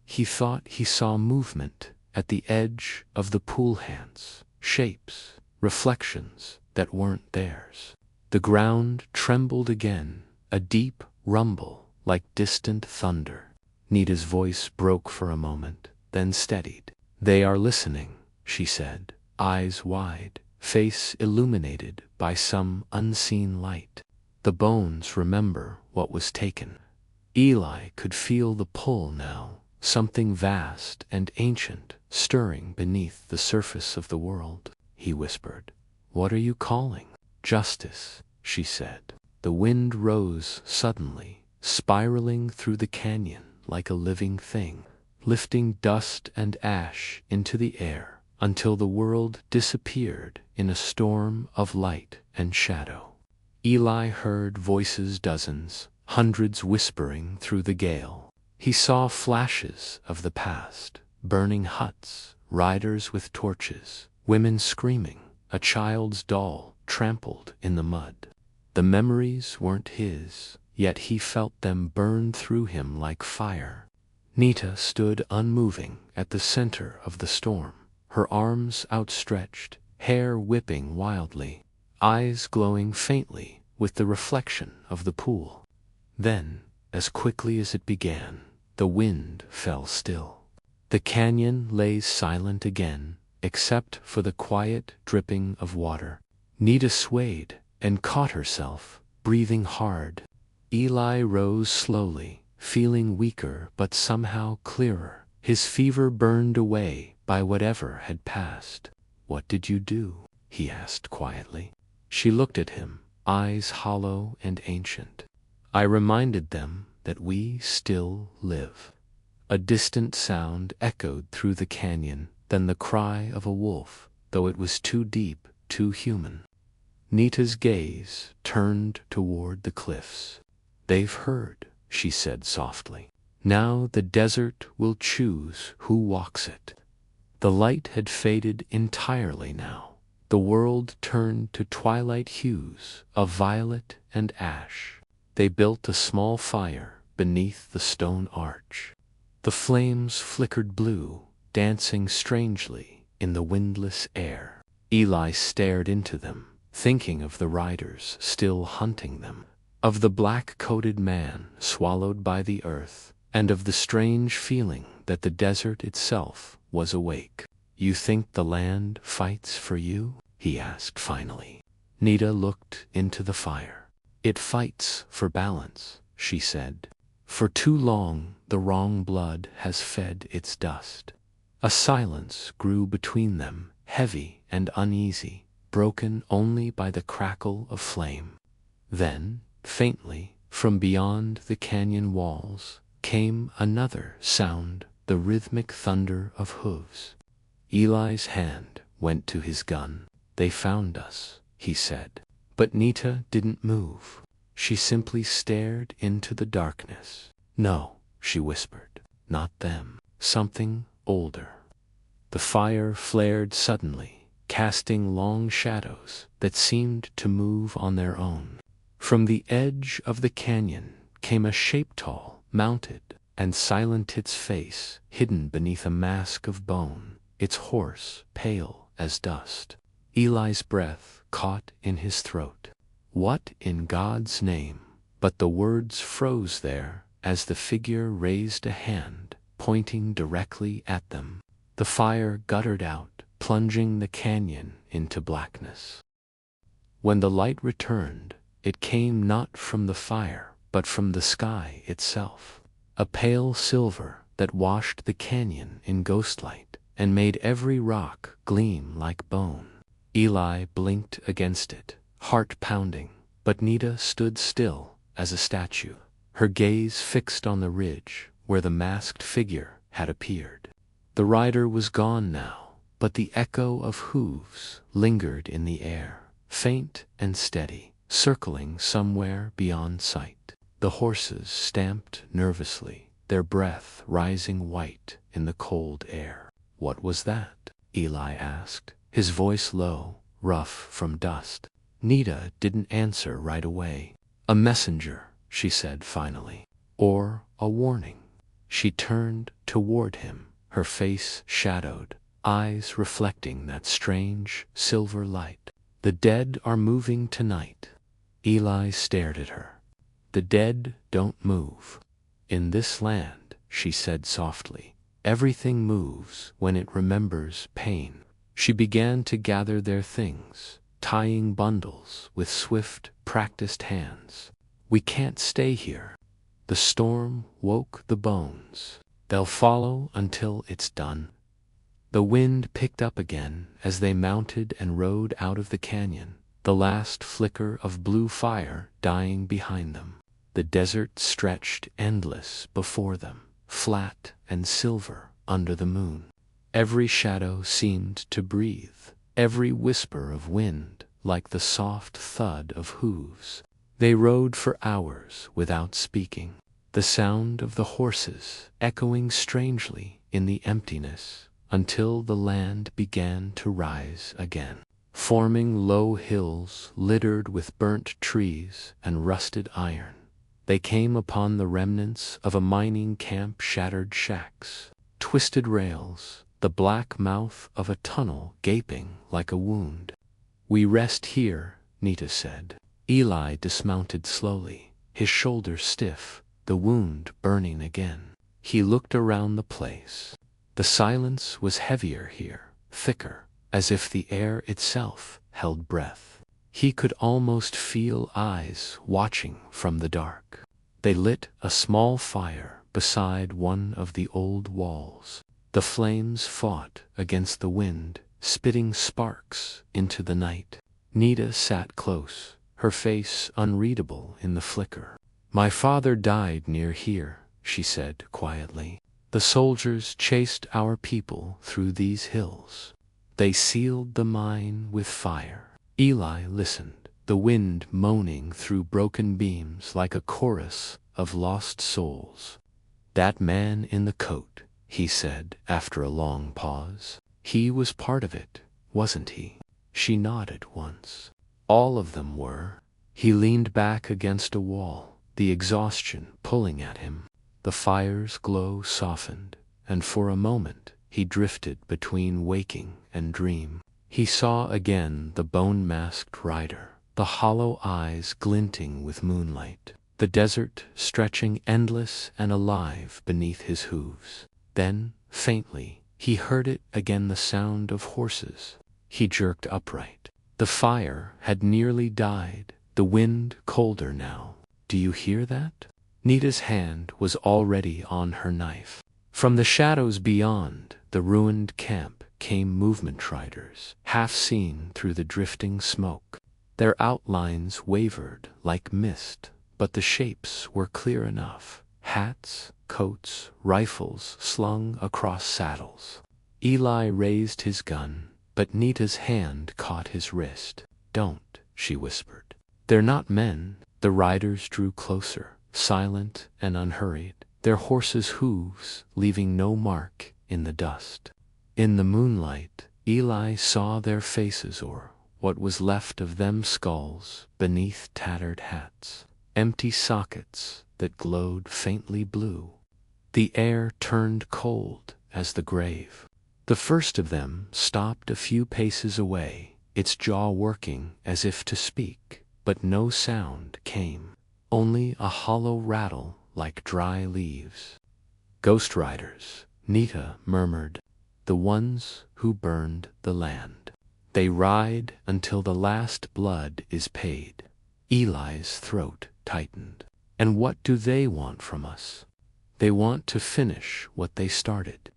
He thought he saw movement at the edge of the pool hands, shapes, reflections that weren't theirs. The ground trembled again, a deep rumble like distant thunder. Nita's voice broke for a moment, then steadied. "They are listening," she said, eyes wide, face illuminated by some unseen light. "The bones remember what was taken." Eli could feel the pull now, something vast and ancient stirring beneath the surface of the world. He whispered, "What are you calling?" "Justice," she said. The wind rose suddenly, spiraling through the canyon like a living thing, lifting dust and ash into the air until the world disappeared in a storm of light and shadow. Eli heard voices dozens, hundreds whispering through the gale. He saw flashes of the past, burning huts, riders with torches, women screaming, a child's doll trampled in the mud. The memories weren't his, yet he felt them burn through him like fire. Nita stood unmoving at the center of the storm, her arms outstretched, hair whipping wildly, eyes glowing faintly with the reflection of the pool. Then, as quickly as it began, the wind fell still. The canyon lay silent again, except for the quiet dripping of water. Nita swayed and caught herself, breathing hard. Eli rose slowly, feeling weaker but somehow clearer. His fever burned away by whatever had passed. "What did you do?" he asked quietly. She looked at him, eyes hollow and ancient. "I reminded them that we still live." A distant sound echoed through the canyon, then the cry of a wolf, though it was too deep, too human. Nita's gaze turned toward the cliffs. "They've heard," she said softly. "Now the desert will choose who walks it." The light had faded entirely now. The world turned to twilight hues of violet and ash. They built a small fire beneath the stone arch. The flames flickered blue, dancing strangely in the windless air. Eli stared into them, thinking of the riders still hunting them, of the black-coated man swallowed by the earth, and of the strange feeling that the desert itself was awake. "You think the land fights for you?" he asked finally. Nita looked into the fire. "It fights for balance," she said. "For too long the wrong blood has fed its dust." A silence grew between them, heavy and uneasy, broken only by the crackle of flame. Then, faintly, from beyond the canyon walls, came another sound, the rhythmic thunder of hooves. Eli's hand went to his gun. "They found us," he said. But Nita didn't move. She simply stared into the darkness. "No," she whispered, "not them. Something older." The fire flared suddenly, casting long shadows that seemed to move on their own. From the edge of the canyon came a shape tall, mounted, and silent, its face hidden beneath a mask of bone, its horse pale as dust. Eli's breath caught in his throat. "What in God's name?" But the words froze there as the figure raised a hand, pointing directly at them. The fire guttered out, plunging the canyon into blackness. When the light returned, it came not from the fire, but from the sky itself. A pale silver that washed the canyon in ghostlight and made every rock gleam like bone. Eli blinked against it, heart pounding, but Nita stood still as a statue, her gaze fixed on the ridge where the masked figure had appeared. The rider was gone now, but the echo of hooves lingered in the air, faint and steady, circling somewhere beyond sight. The horses stamped nervously, their breath rising white in the cold air. What was that? Eli asked, his voice low, rough from dust. Nita didn't answer right away. A messenger, she said finally. Or a warning. She turned toward him, her face shadowed, eyes reflecting that strange silver light. The dead are moving tonight. Eli stared at her. The dead don't move. In this land, she said softly, everything moves when it remembers pain. She began to gather their things, tying bundles with swift, practiced hands. We can't stay here. The storm woke the bones. They'll follow until it's done. The wind picked up again as they mounted and rode out of the canyon, the last flicker of blue fire dying behind them. The desert stretched endless before them, flat and silver under the moon. Every shadow seemed to breathe, every whisper of wind like the soft thud of hooves. They rode for hours without speaking, the sound of the horses echoing strangely in the emptiness, until the land began to rise again, forming low hills littered with burnt trees and rusted iron. They came upon the remnants of a mining camp, shattered shacks, twisted rails, the black mouth of a tunnel gaping like a wound. We rest here, Nita said. Eli dismounted slowly, his shoulders stiff, the wound burning again. He looked around the place. The silence was heavier here, thicker, as if the air itself held breath. He could almost feel eyes watching from the dark. They lit a small fire beside one of the old walls. The flames fought against the wind, spitting sparks into the night. Nita sat close, her face unreadable in the flicker. My father died near here, she said quietly. The soldiers chased our people through these hills. They sealed the mine with fire. Eli listened, the wind moaning through broken beams like a chorus of lost souls. That man in the coat, he said after a long pause. He was part of it, wasn't he? She nodded once. All of them were. He leaned back against a wall, the exhaustion pulling at him. The fire's glow softened, and for a moment he drifted between waking and dream. He saw again the bone-masked rider, the hollow eyes glinting with moonlight, the desert stretching endless and alive beneath his hooves. Then, faintly, he heard it again, the sound of horses. He jerked upright. The fire had nearly died, the wind colder now. Do you hear that? Nita's hand was already on her knife. From the shadows beyond the ruined camp came movement riders, half seen through the drifting smoke. Their outlines wavered like mist, but the shapes were clear enough. Hats, coats, rifles slung across saddles. Eli raised his gun, but Nita's hand caught his wrist. Don't, she whispered. They're not men. The riders drew closer, silent and unhurried, their horses' hooves leaving no mark in the dust. In the moonlight, Eli saw their faces, or what was left of them, skulls beneath tattered hats, empty sockets that glowed faintly blue. The air turned cold as the grave. The first of them stopped a few paces away, its jaw working as if to speak, but no sound came, only a hollow rattle like dry leaves. Ghost riders, Nita murmured, the ones who burned the land. They ride until the last blood is paid. Eli's throat tightened. And what do they want from us? They want to finish what they started.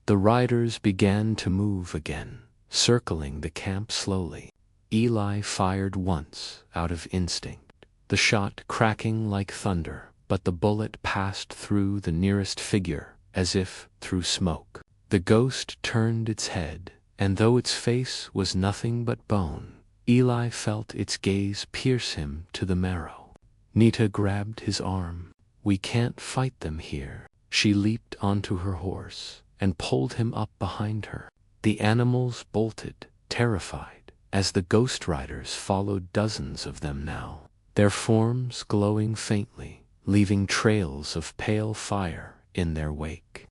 The riders began to move again, circling the camp slowly. Eli fired once out of instinct, the shot cracking like thunder, but the bullet passed through the nearest figure as if through smoke. The ghost turned its head, and though its face was nothing but bone, Eli felt its gaze pierce him to the marrow. Nita grabbed his arm. We can't fight them here. She leaped onto her horse, and pulled him up behind her. The animals bolted, terrified, as the ghost riders followed, dozens of them now, their forms glowing faintly, leaving trails of pale fire in their wake.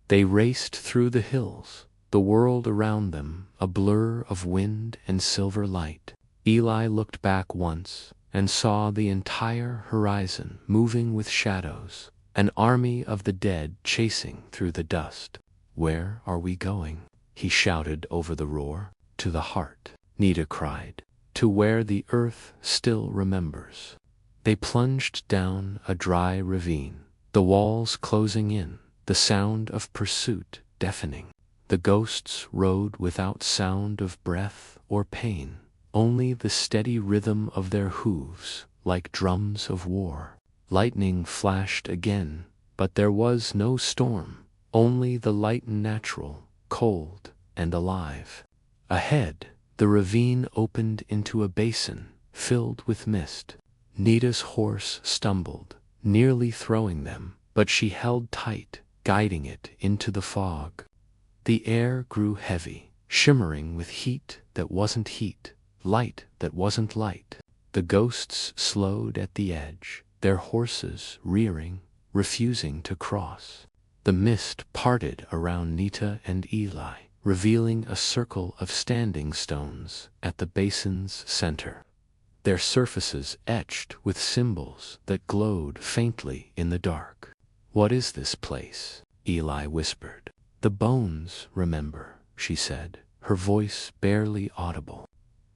They raced through the hills, the world around them a blur of wind and silver light. Eli looked back once and saw the entire horizon moving with shadows, an army of the dead chasing through the dust. "Where are we going?" he shouted over the roar. "To the heart," Nita cried, "to where the earth still remembers." They plunged down a dry ravine, the walls closing in, the sound of pursuit deafening. The ghosts rode without sound of breath or pain, only the steady rhythm of their hooves, like drums of war. Lightning flashed again, but there was no storm, only the light natural, cold and alive. Ahead, the ravine opened into a basin filled with mist. Nita's horse stumbled, nearly throwing them, but she held tight, guiding it into the fog. The air grew heavy, shimmering with heat that wasn't heat, light that wasn't light. The ghosts slowed at the edge, their horses rearing, refusing to cross. The mist parted around Nita and Eli, revealing a circle of standing stones at the basin's center, their surfaces etched with symbols that glowed faintly in the dark. "What is this place?" Eli whispered. "The bones remember," she said, her voice barely audible.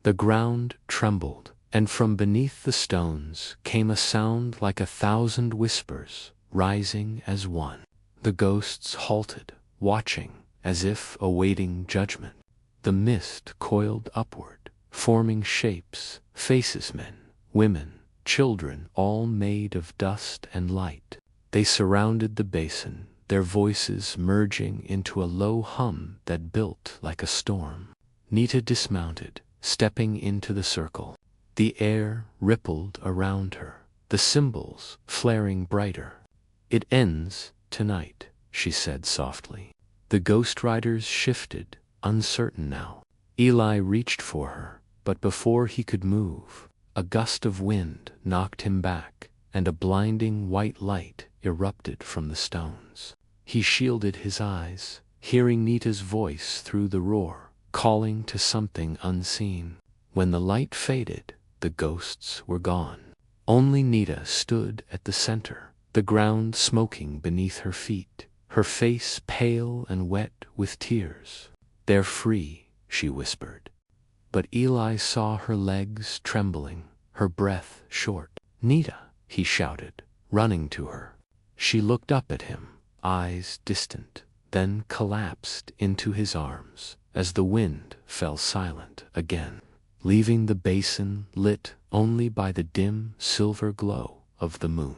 The ground trembled, and from beneath the stones came a sound like 1,000 whispers, rising as one. The ghosts halted, watching, as if awaiting judgment. The mist coiled upward, forming shapes, faces, men, women, children, all made of dust and light. They surrounded the basin, their voices merging into a low hum that built like a storm. Nita dismounted, stepping into the circle. The air rippled around her, the symbols flaring brighter. "It ends tonight," she said softly. The ghost riders shifted, uncertain now. Eli reached for her, but before he could move, a gust of wind knocked him back, and a blinding white light erupted from the stones. He shielded his eyes, hearing Nita's voice through the roar, calling to something unseen. When the light faded, the ghosts were gone. Only Nita stood at the center, the ground smoking beneath her feet, her face pale and wet with tears. "They're free," she whispered. But Eli saw her legs trembling, her breath short. "Nita," he shouted, running to her. She looked up at him, eyes distant, then collapsed into his arms as the wind fell silent again, leaving the basin lit only by the dim silver glow of the moon.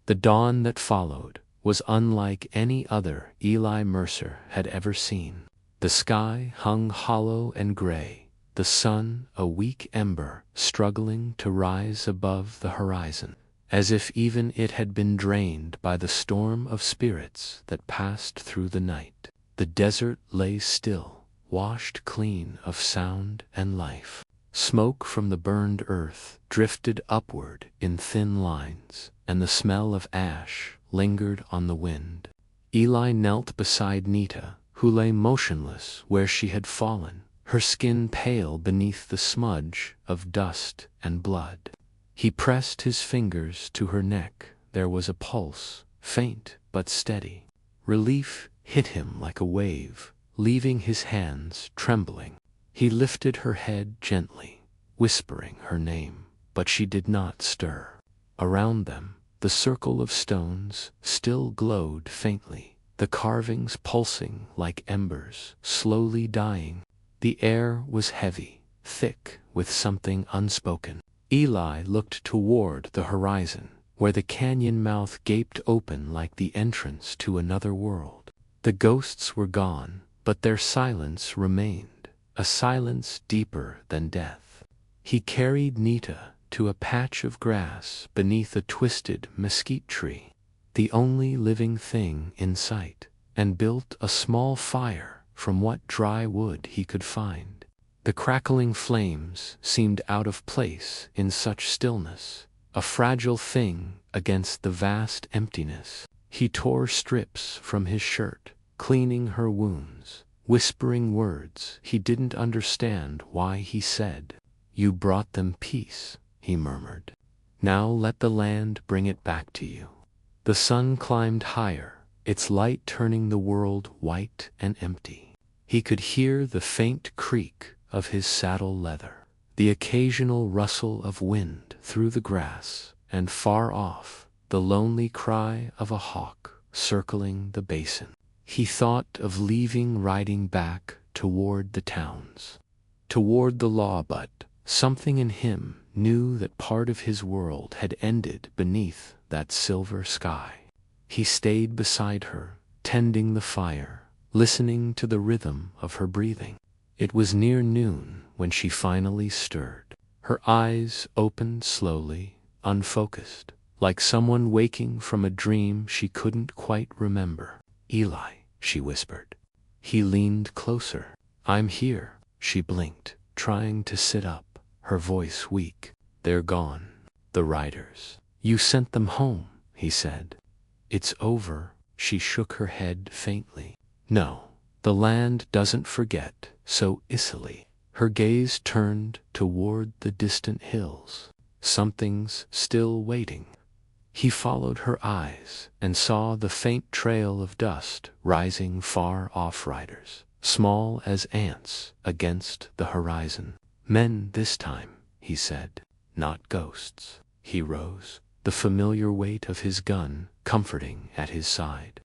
The dawn that followed was unlike any other Eli Mercer had ever seen. The sky hung hollow and gray, the sun a weak ember struggling to rise above the horizon, as if even it had been drained by the storm of spirits that passed through the night. The desert lay still, washed clean of sound and life. Smoke from the burned earth drifted upward in thin lines, and the smell of ash lingered on the wind. Eli knelt beside Nita, who lay motionless where she had fallen, her skin pale beneath the smudge of dust and blood. He pressed his fingers to her neck. There was a pulse, faint but steady. Relief hit him like a wave, leaving his hands trembling. He lifted her head gently, whispering her name, but she did not stir. Around them, the circle of stones still glowed faintly, the carvings pulsing like embers, slowly dying. The air was heavy, thick with something unspoken. Eli looked toward the horizon, where the canyon mouth gaped open like the entrance to another world. The ghosts were gone, but their silence remained, a silence deeper than death. He carried Nita to a patch of grass beneath a twisted mesquite tree, the only living thing in sight, and built a small fire from what dry wood he could find. The crackling flames seemed out of place in such stillness, a fragile thing against the vast emptiness. He tore strips from his shirt, cleaning her wounds, whispering words he didn't understand why he said. "You brought them peace," he murmured. "Now let the land bring it back to you." The sun climbed higher, its light turning the world white and empty. He could hear the faint creak of his saddle leather, the occasional rustle of wind through the grass, and far off, the lonely cry of a hawk circling the basin. He thought of leaving, riding back toward the towns, toward the law, but something in him knew that part of his world had ended beneath that silver sky. He stayed beside her, tending the fire, listening to the rhythm of her breathing. It was near noon when she finally stirred. Her eyes opened slowly, unfocused, like someone waking from a dream she couldn't quite remember. "Eli," she whispered. He leaned closer. "I'm here," she blinked, trying to sit up, her voice weak. "They're gone. The riders. You sent them home," he said. "It's over." She shook her head faintly. "No, the land doesn't forget so easily." Her gaze turned toward the distant hills. "Something's still waiting." He followed her eyes and saw the faint trail of dust rising far off, riders, small as ants against the horizon. "Men this time," he said, "not ghosts." He rose, the familiar weight of his gun comforting at his side.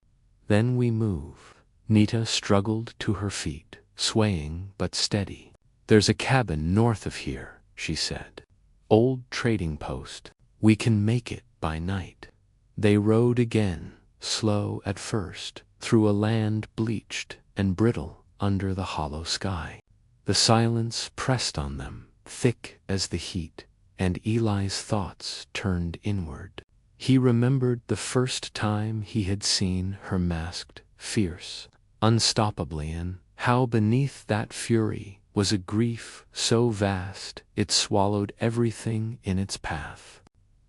"Then we move." Nita struggled to her feet, swaying but steady. "There's a cabin north of here," she said. "Old trading post. We can make it by night." They rode again, slow at first, through a land bleached and brittle under the hollow sky. The silence pressed on them, thick as the heat, and Eli's thoughts turned inward. He remembered the first time he had seen her masked, fierce, unstoppably, and how beneath that fury was a grief so vast it swallowed everything in its path.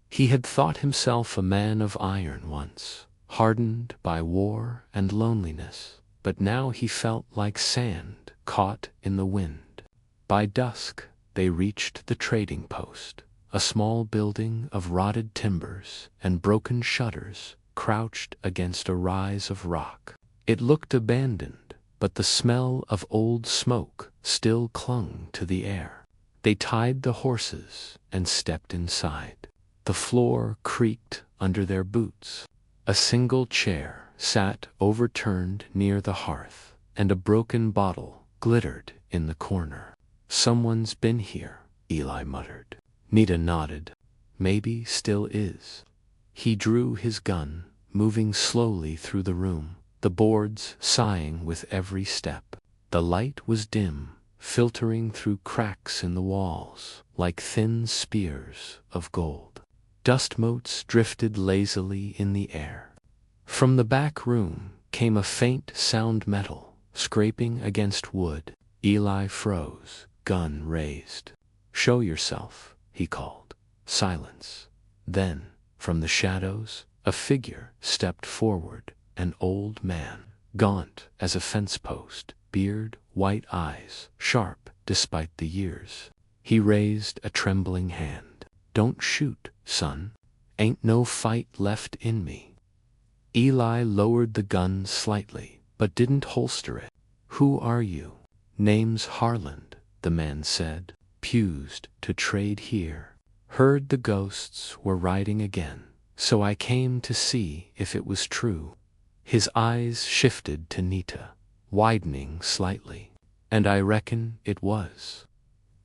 He had thought himself a man of iron once, hardened by war and loneliness, but now he felt like sand caught in the wind. By dusk, they reached the trading post, a small building of rotted timbers and broken shutters crouched against a rise of rock. It looked abandoned, but the smell of old smoke still clung to the air. They tied the horses and stepped inside. The floor creaked under their boots. A single chair sat overturned near the hearth, and a broken bottle glittered in the corner. "Someone's been here," Eli muttered. Nita nodded. "Maybe still is." He drew his gun, moving slowly through the room, the boards sighing with every step. The light was dim, filtering through cracks in the walls, like thin spears of gold. Dust motes drifted lazily in the air. From the back room came a faint sound, metal scraping against wood. Eli froze, gun raised. "Show yourself," he called. Silence. Then, from the shadows, a figure stepped forward, an old man, gaunt as a fence post, beard, white eyes, sharp despite the years. He raised a trembling hand. "Don't shoot, son. Ain't no fight left in me." Eli lowered the gun slightly, but didn't holster it. "Who are you?" "Name's Harland," the man said. "Pused to trade here. Heard the ghosts were riding again, so I came to see if it was true." His eyes shifted to Nita, widening slightly. "And I reckon it was."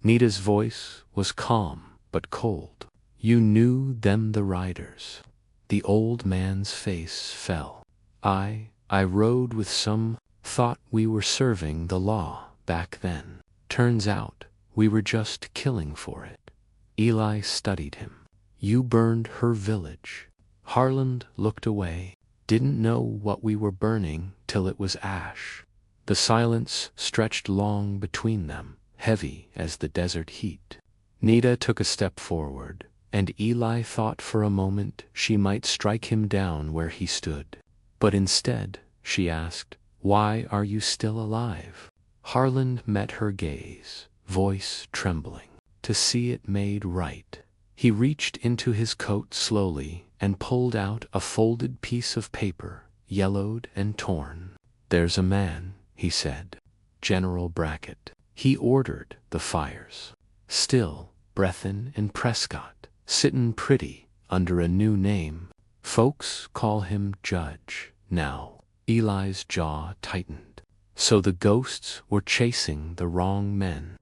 Nita's voice was calm but cold. "You knew them, the riders?" The old man's face fell. I rode with some. Thought we were serving the law back then. Turns out we were just killing for it." Eli studied him. "You burned her village." Harland looked away. Didn't know what we were burning till it was ash. The silence stretched long between them, heavy as the desert heat. Nita took a step forward, and Eli thought for a moment she might strike him down where he stood. But instead, she asked, "Why are you still alive?" Harland met her gaze, voice trembling. To see it made right. He reached into his coat slowly and pulled out a folded piece of paper, yellowed and torn. "There's a man," he said. "General Brackett. He ordered the fires. Still, Breathin and Prescott, sittin' pretty under a new name. Folks call him Judge now." Eli's jaw tightened. So the ghosts were chasing the wrong men.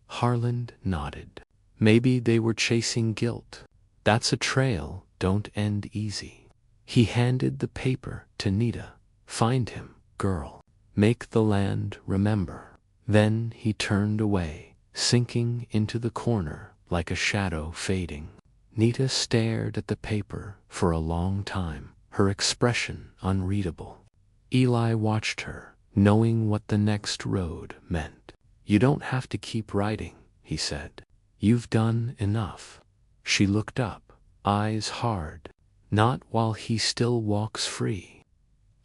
Harland nodded. Maybe they were chasing guilt. That's a trail don't end easy. He handed the paper to Nita. "Find him, girl. Make the land remember." Then he turned away, sinking into the corner like a shadow fading. Nita stared at the paper for a long time, her expression unreadable. Eli watched her, knowing what the next road meant. "You don't have to keep writing," he said. "You've done enough." She looked up, eyes hard. "Not while he still walks free."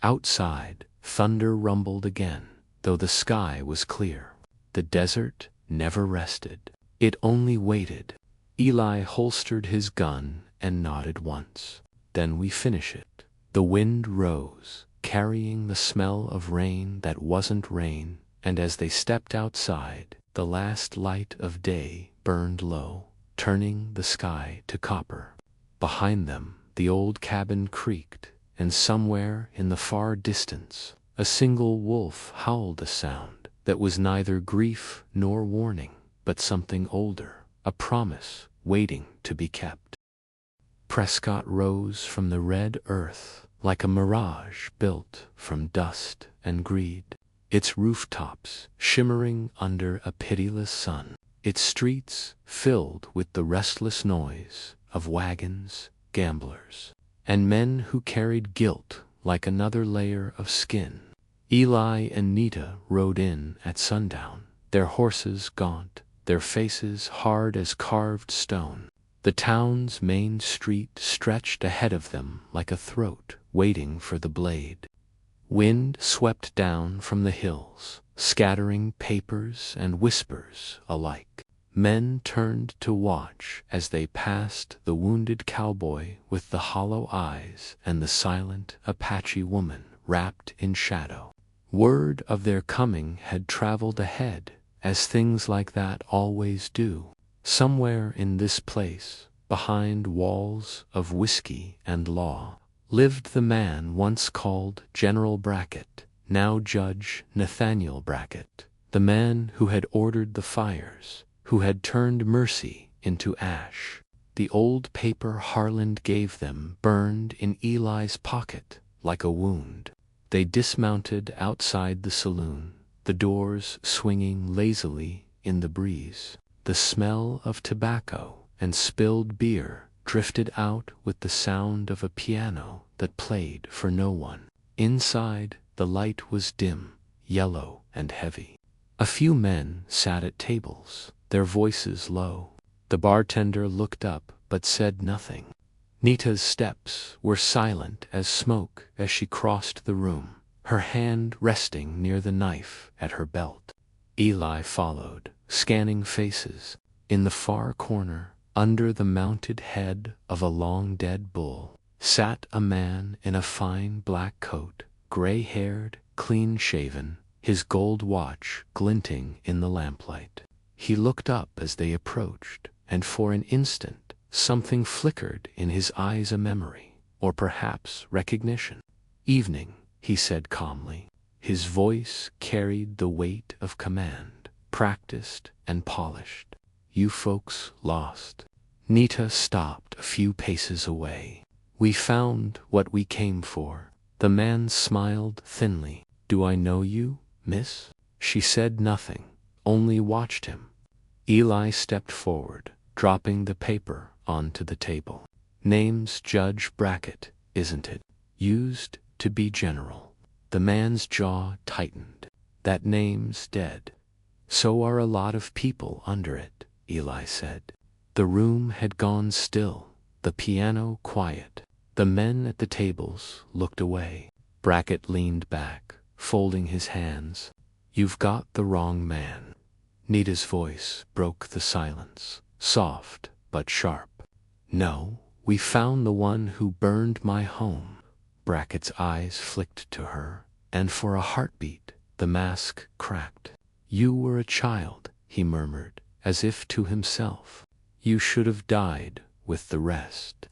Outside, thunder rumbled again, though the sky was clear. The desert never rested. It only waited. Eli holstered his gun and nodded once. "Then we finish it." The wind rose, carrying the smell of rain that wasn't rain, and as they stepped outside, the last light of day burned low, turning the sky to copper. Behind them, the old cabin creaked, and somewhere in the far distance, a single wolf howled a sound that was neither grief nor warning, but something older, a promise waiting to be kept. Prescott rose from the red earth like a mirage built from dust and greed. Its rooftops shimmering under a pitiless sun, its streets filled with the restless noise of wagons, gamblers, and men who carried guilt like another layer of skin. Eli and Nita rode in at sundown, their horses gaunt, their faces hard as carved stone. The town's main street stretched ahead of them like a throat waiting for the blade. Wind swept down from the hills, scattering papers and whispers alike. Men turned to watch as they passed the wounded cowboy with the hollow eyes and the silent Apache woman wrapped in shadow. Word of their coming had traveled ahead, as things like that always do. Somewhere in this place, behind walls of whiskey and law, lived the man once called General Brackett, now Judge Nathaniel Brackett, the man who had ordered the fires, who had turned mercy into ash. The old paper Harland gave them burned in Eli's pocket like a wound. They dismounted outside the saloon, the doors swinging lazily in the breeze. The smell of tobacco and spilled beer drifted out with the sound of a piano that played for no one. Inside, the light was dim, yellow and heavy. A few men sat at tables, their voices low. The bartender looked up but said nothing. Nita's steps were silent as smoke as she crossed the room, her hand resting near the knife at her belt. Eli followed, scanning faces. In the far corner, under the mounted head of a long-dead bull, sat a man in a fine black coat, gray-haired, clean-shaven, his gold watch glinting in the lamplight. He looked up as they approached, and for an instant something flickered in his eyes, a memory, or perhaps recognition. "Evening," he said calmly. His voice carried the weight of command, practiced and polished. "You folks lost." Nita stopped a few paces away. "We found what we came for." The man smiled thinly. "Do I know you, miss?" She said nothing, only watched him. Eli stepped forward, dropping the paper onto the table. "Name's Judge Brackett, isn't it? Used to be general. The man's jaw tightened. That name's dead. So are a lot of people under it, Eli said. The room had gone still, the piano quiet. The men at the tables looked away. Brackett leaned back, folding his hands. You've got the wrong man. Nita's voice broke the silence, soft but sharp. No, we found the one who burned my home. Brackett's eyes flicked to her, and for a heartbeat, the mask cracked. You were a child, he murmured, as if to himself. You should have died with the rest.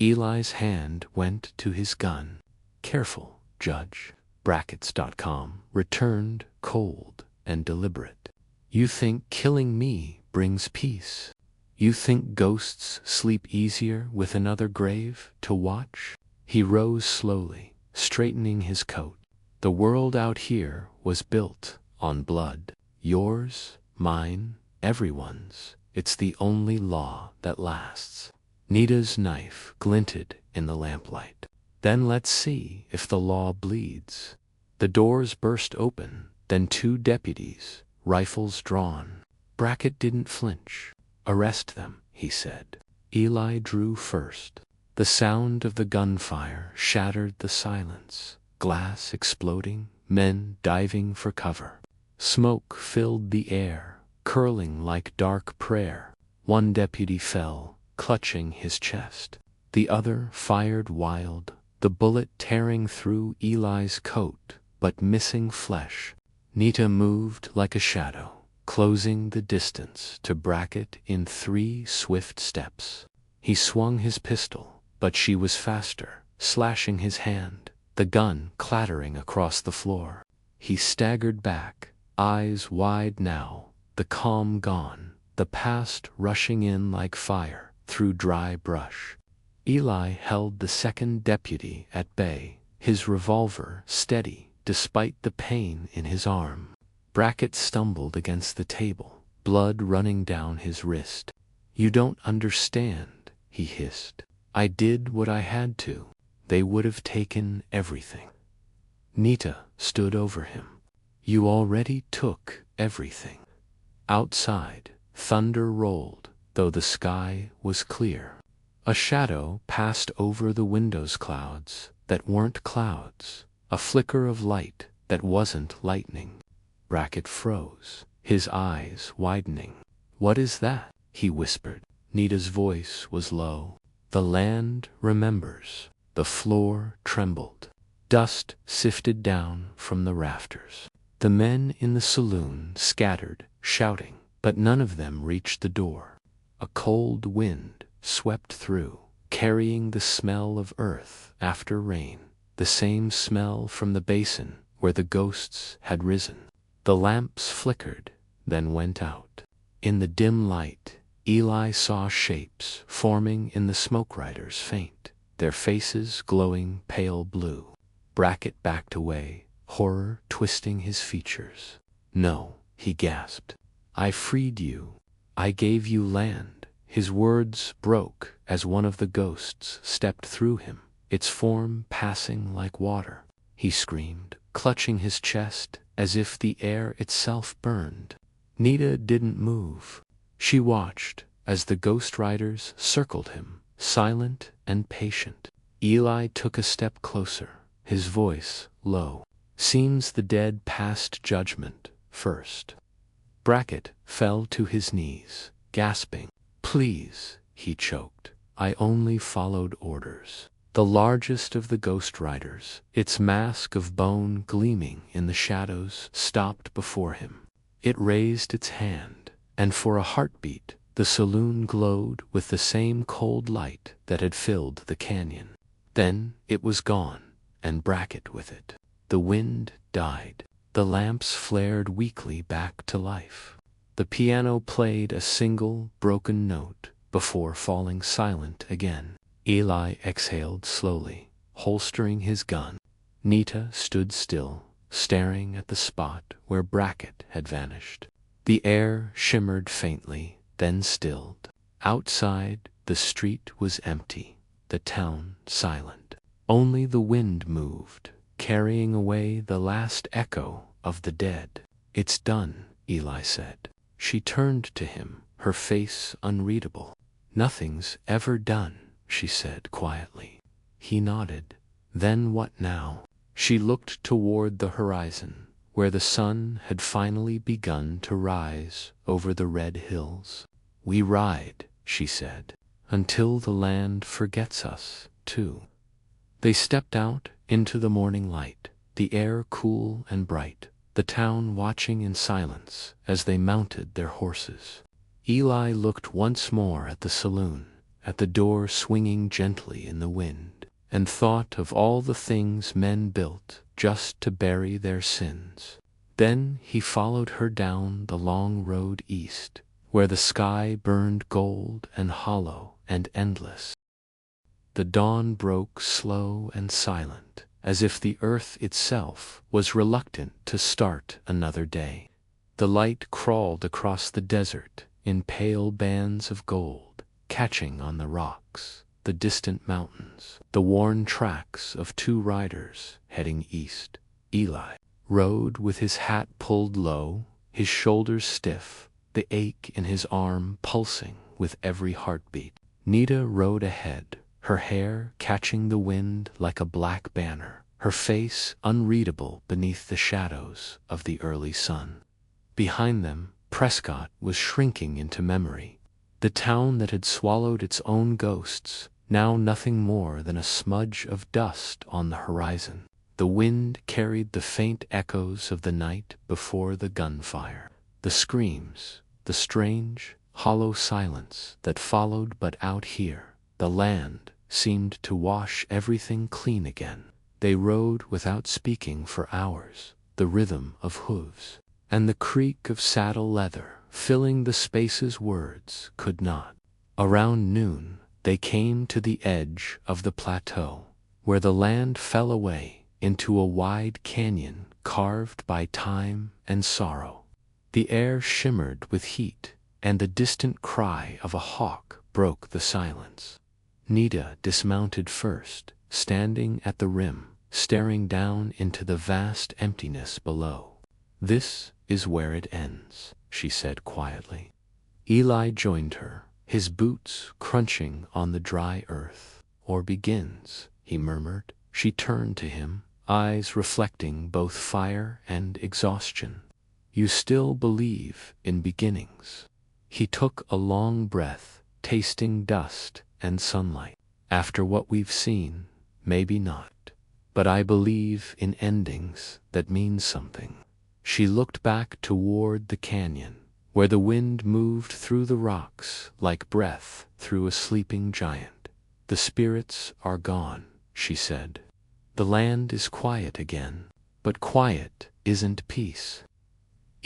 Eli's hand went to his gun. Careful, Judge. Brackets.com returned cold and deliberate. You think killing me brings peace? You think ghosts sleep easier with another grave to watch? He rose slowly, straightening his coat. The world out here was built on blood. Yours, mine, everyone's. It's the only law that lasts. Nita's knife glinted in the lamplight. Then let's see if the law bleeds. The doors burst open, then two deputies, rifles drawn. Brackett didn't flinch. Arrest them, he said. Eli drew first. The sound of the gunfire shattered the silence. Glass exploding, men diving for cover. Smoke filled the air, curling like dark prayer. One deputy fell, clutching his chest. The other fired wild, the bullet tearing through Eli's coat, but missing flesh. Nita moved like a shadow, closing the distance to Brackett in 3 swift steps. He swung his pistol, but she was faster, slashing his hand, the gun clattering across the floor. He staggered back, eyes wide now, the calm gone, the past rushing in like fire through dry brush. Eli held the second deputy at bay, his revolver steady despite the pain in his arm. Brackett stumbled against the table, blood running down his wrist. You don't understand, he hissed. I did what I had to. They would have taken everything. Nita stood over him. You already took everything. Outside, thunder rolled, though the sky was clear. A shadow passed over the window's clouds that weren't clouds, a flicker of light that wasn't lightning. Brackett froze, his eyes widening. What is that? He whispered. Nita's voice was low. The land remembers. The floor trembled. Dust sifted down from the rafters. The men in the saloon scattered, shouting, but none of them reached the door. A cold wind swept through, carrying the smell of earth after rain, the same smell from the basin where the ghosts had risen. The lamps flickered, then went out. In the dim light, Eli saw shapes forming in the smoke riders faint, their faces glowing pale blue. Brackett backed away, horror twisting his features. No, he gasped. I freed you. I gave you land. His words broke as one of the ghosts stepped through him, its form passing like water. He screamed, clutching his chest as if the air itself burned. Nita didn't move. She watched as the ghost riders circled him, silent and patient. Eli took a step closer, his voice low. Seems the dead passed judgment first. Brackett fell to his knees, gasping. Please, he choked. I only followed orders. The largest of the ghost riders, its mask of bone gleaming in the shadows, stopped before him. It raised its hand, and for a heartbeat, the saloon glowed with the same cold light that had filled the canyon. Then it was gone, and Brackett with it. The wind died. The lamps flared weakly back to life. The piano played a single broken note before falling silent again. Eli exhaled slowly, holstering his gun. Nita stood still, staring at the spot where Brackett had vanished. The air shimmered faintly, then stilled. Outside, the street was empty, the town silent. Only the wind moved, carrying away the last echo of the dead. "It's done," Eli said. She turned to him, her face unreadable. "Nothing's ever done," she said quietly. He nodded. "Then what now?" She looked toward the horizon, where the sun had finally begun to rise over the red hills. "We ride," she said, "until the land forgets us, too." They stepped out into the morning light, the air cool and bright, the town watching in silence as they mounted their horses. Eli looked once more at the saloon, at the door swinging gently in the wind, and thought of all the things men built just to bury their sins. Then he followed her down the long road east, where the sky burned gold and hollow and endless. The dawn broke slow and silent, as if the earth itself was reluctant to start another day. The light crawled across the desert in pale bands of gold, catching on the rocks, the distant mountains, the worn tracks of two riders heading east. Eli rode with his hat pulled low, his shoulders stiff, the ache in his arm pulsing with every heartbeat. Nita rode ahead, her hair catching the wind like a black banner, her face unreadable beneath the shadows of the early sun. Behind them, Prescott was shrinking into memory, the town that had swallowed its own ghosts, now nothing more than a smudge of dust on the horizon. The wind carried the faint echoes of the night before the gunfire, the screams, the strange, hollow silence that followed. But out here, the land seemed to wash everything clean again. They rode without speaking for hours, the rhythm of hooves and the creak of saddle leather filling the spaces words could not. Around noon, they came to the edge of the plateau, where the land fell away into a wide canyon carved by time and sorrow. The air shimmered with heat, and the distant cry of a hawk broke the silence. Nita dismounted first, standing at the rim, staring down into the vast emptiness below. "This is where it ends," she said quietly. Eli joined her, his boots crunching on the dry earth. "Or begins," he murmured. She turned to him, eyes reflecting both fire and exhaustion. "You still believe in beginnings?" He took a long breath, tasting dust and sunlight. "After what we've seen, maybe not. But I believe in endings that mean something." She looked back toward the canyon, where the wind moved through the rocks like breath through a sleeping giant. "The spirits are gone," she said. "The land is quiet again, but quiet isn't peace."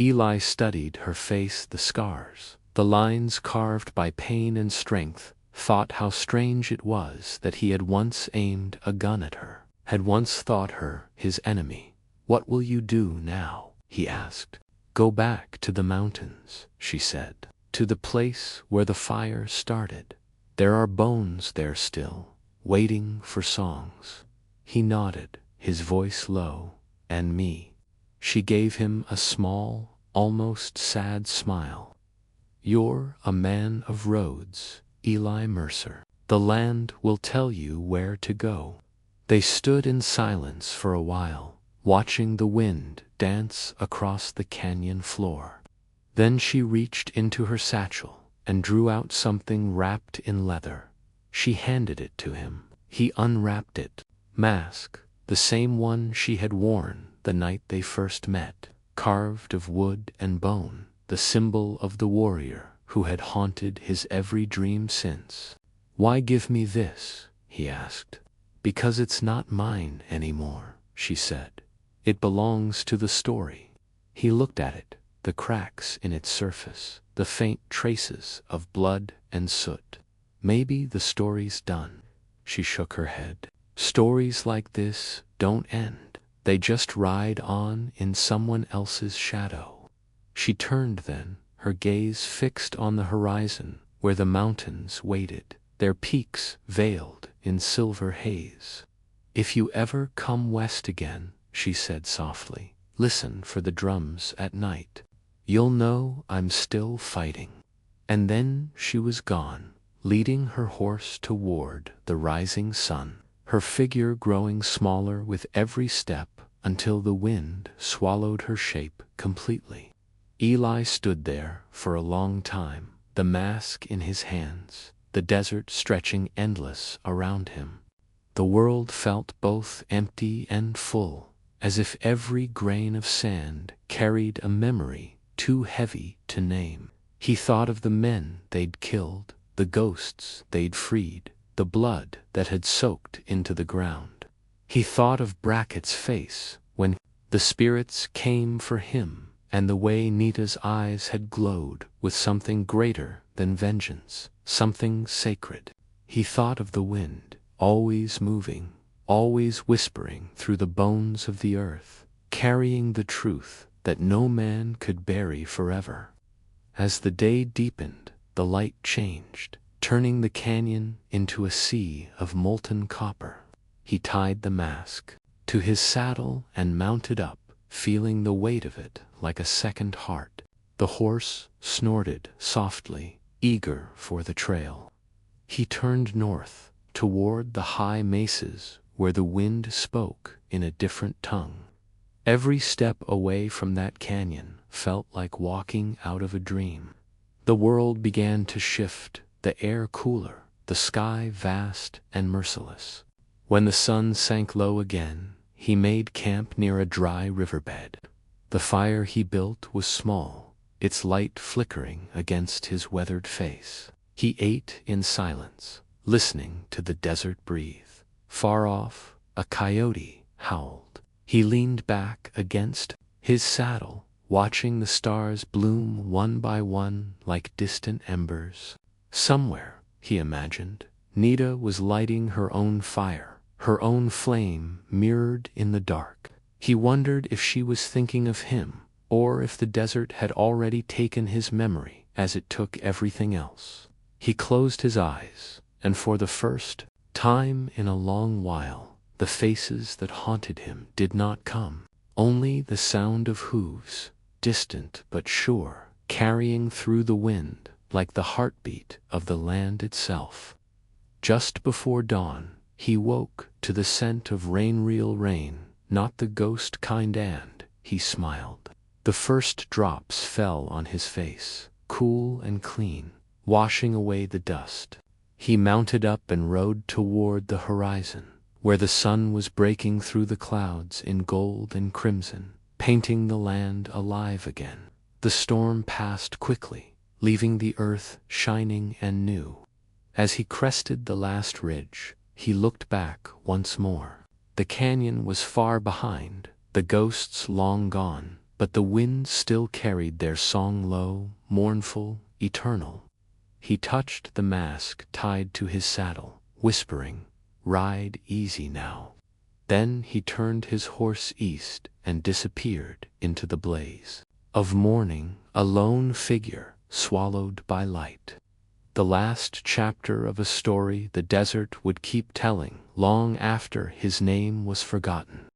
Eli studied her face, the scars, the lines carved by pain and strength, thought how strange it was that he had once aimed a gun at her, had once thought her his enemy. "What will you do now?" he asked. "Go back to the mountains," she said, "to the place where the fire started. There are bones there still, waiting for songs." He nodded, his voice low. "And me?" She gave him a small, almost sad smile. "You're a man of roads, Eli Mercer. The land will tell you where to go." They stood in silence for a while, watching the wind dance across the canyon floor. Then she reached into her satchel and drew out something wrapped in leather. She handed it to him. He unwrapped it. Mask, the same one she had worn the night they first met, carved of wood and bone, the symbol of the warrior who had haunted his every dream since. "Why give me this?" he asked. "Because it's not mine anymore," she said. "It belongs to the story." He looked at it, the cracks in its surface, the faint traces of blood and soot. "Maybe the story's done." She shook her head. "Stories like this don't end. They just ride on in someone else's shadow." She turned then, her gaze fixed on the horizon, where the mountains waited, their peaks veiled in silver haze. "If you ever come west again," she said softly, "listen for the drums at night. You'll know I'm still fighting." And then she was gone, leading her horse toward the rising sun, her figure growing smaller with every step until the wind swallowed her shape completely. Eli stood there for a long time, the mask in his hands, the desert stretching endless around him. The world felt both empty and full, as if every grain of sand carried a memory too heavy to name. He thought of the men they'd killed, the ghosts they'd freed, the blood that had soaked into the ground. He thought of Brackett's face when the spirits came for him, and the way Nita's eyes had glowed with something greater than vengeance, something sacred. He thought of the wind, always moving, always whispering through the bones of the earth, carrying the truth that no man could bury forever. As the day deepened, the light changed, turning the canyon into a sea of molten copper. He tied the mask to his saddle and mounted up, feeling the weight of it like a second heart. The horse snorted softly, eager for the trail. He turned north, toward the high mesas where the wind spoke in a different tongue. Every step away from that canyon felt like walking out of a dream. The world began to shift, the air cooler, the sky vast and merciless. When the sun sank low again, he made camp near a dry riverbed. The fire he built was small, its light flickering against his weathered face. He ate in silence, listening to the desert breathe. Far off, a coyote howled. He leaned back against his saddle, watching the stars bloom one by one like distant embers. Somewhere, he imagined, Nita was lighting her own fire, her own flame mirrored in the dark. He wondered if she was thinking of him, or if the desert had already taken his memory as it took everything else. He closed his eyes, and for the first time in a long while, the faces that haunted him did not come. Only the sound of hooves, distant but sure, carrying through the wind like the heartbeat of the land itself. Just before dawn, he woke to the scent of real rain, not the ghost kind, and he smiled. The first drops fell on his face, cool and clean, washing away the dust. He mounted up and rode toward the horizon, where the sun was breaking through the clouds in gold and crimson, painting the land alive again. The storm passed quickly, leaving the earth shining and new. As he crested the last ridge, he looked back once more. The canyon was far behind, the ghosts long gone, but the wind still carried their song low, mournful, eternal. He touched the mask tied to his saddle, whispering, "Ride easy now." Then he turned his horse east and disappeared into the blaze of morning, a lone figure swallowed by light. The last chapter of a story the desert would keep telling long after his name was forgotten.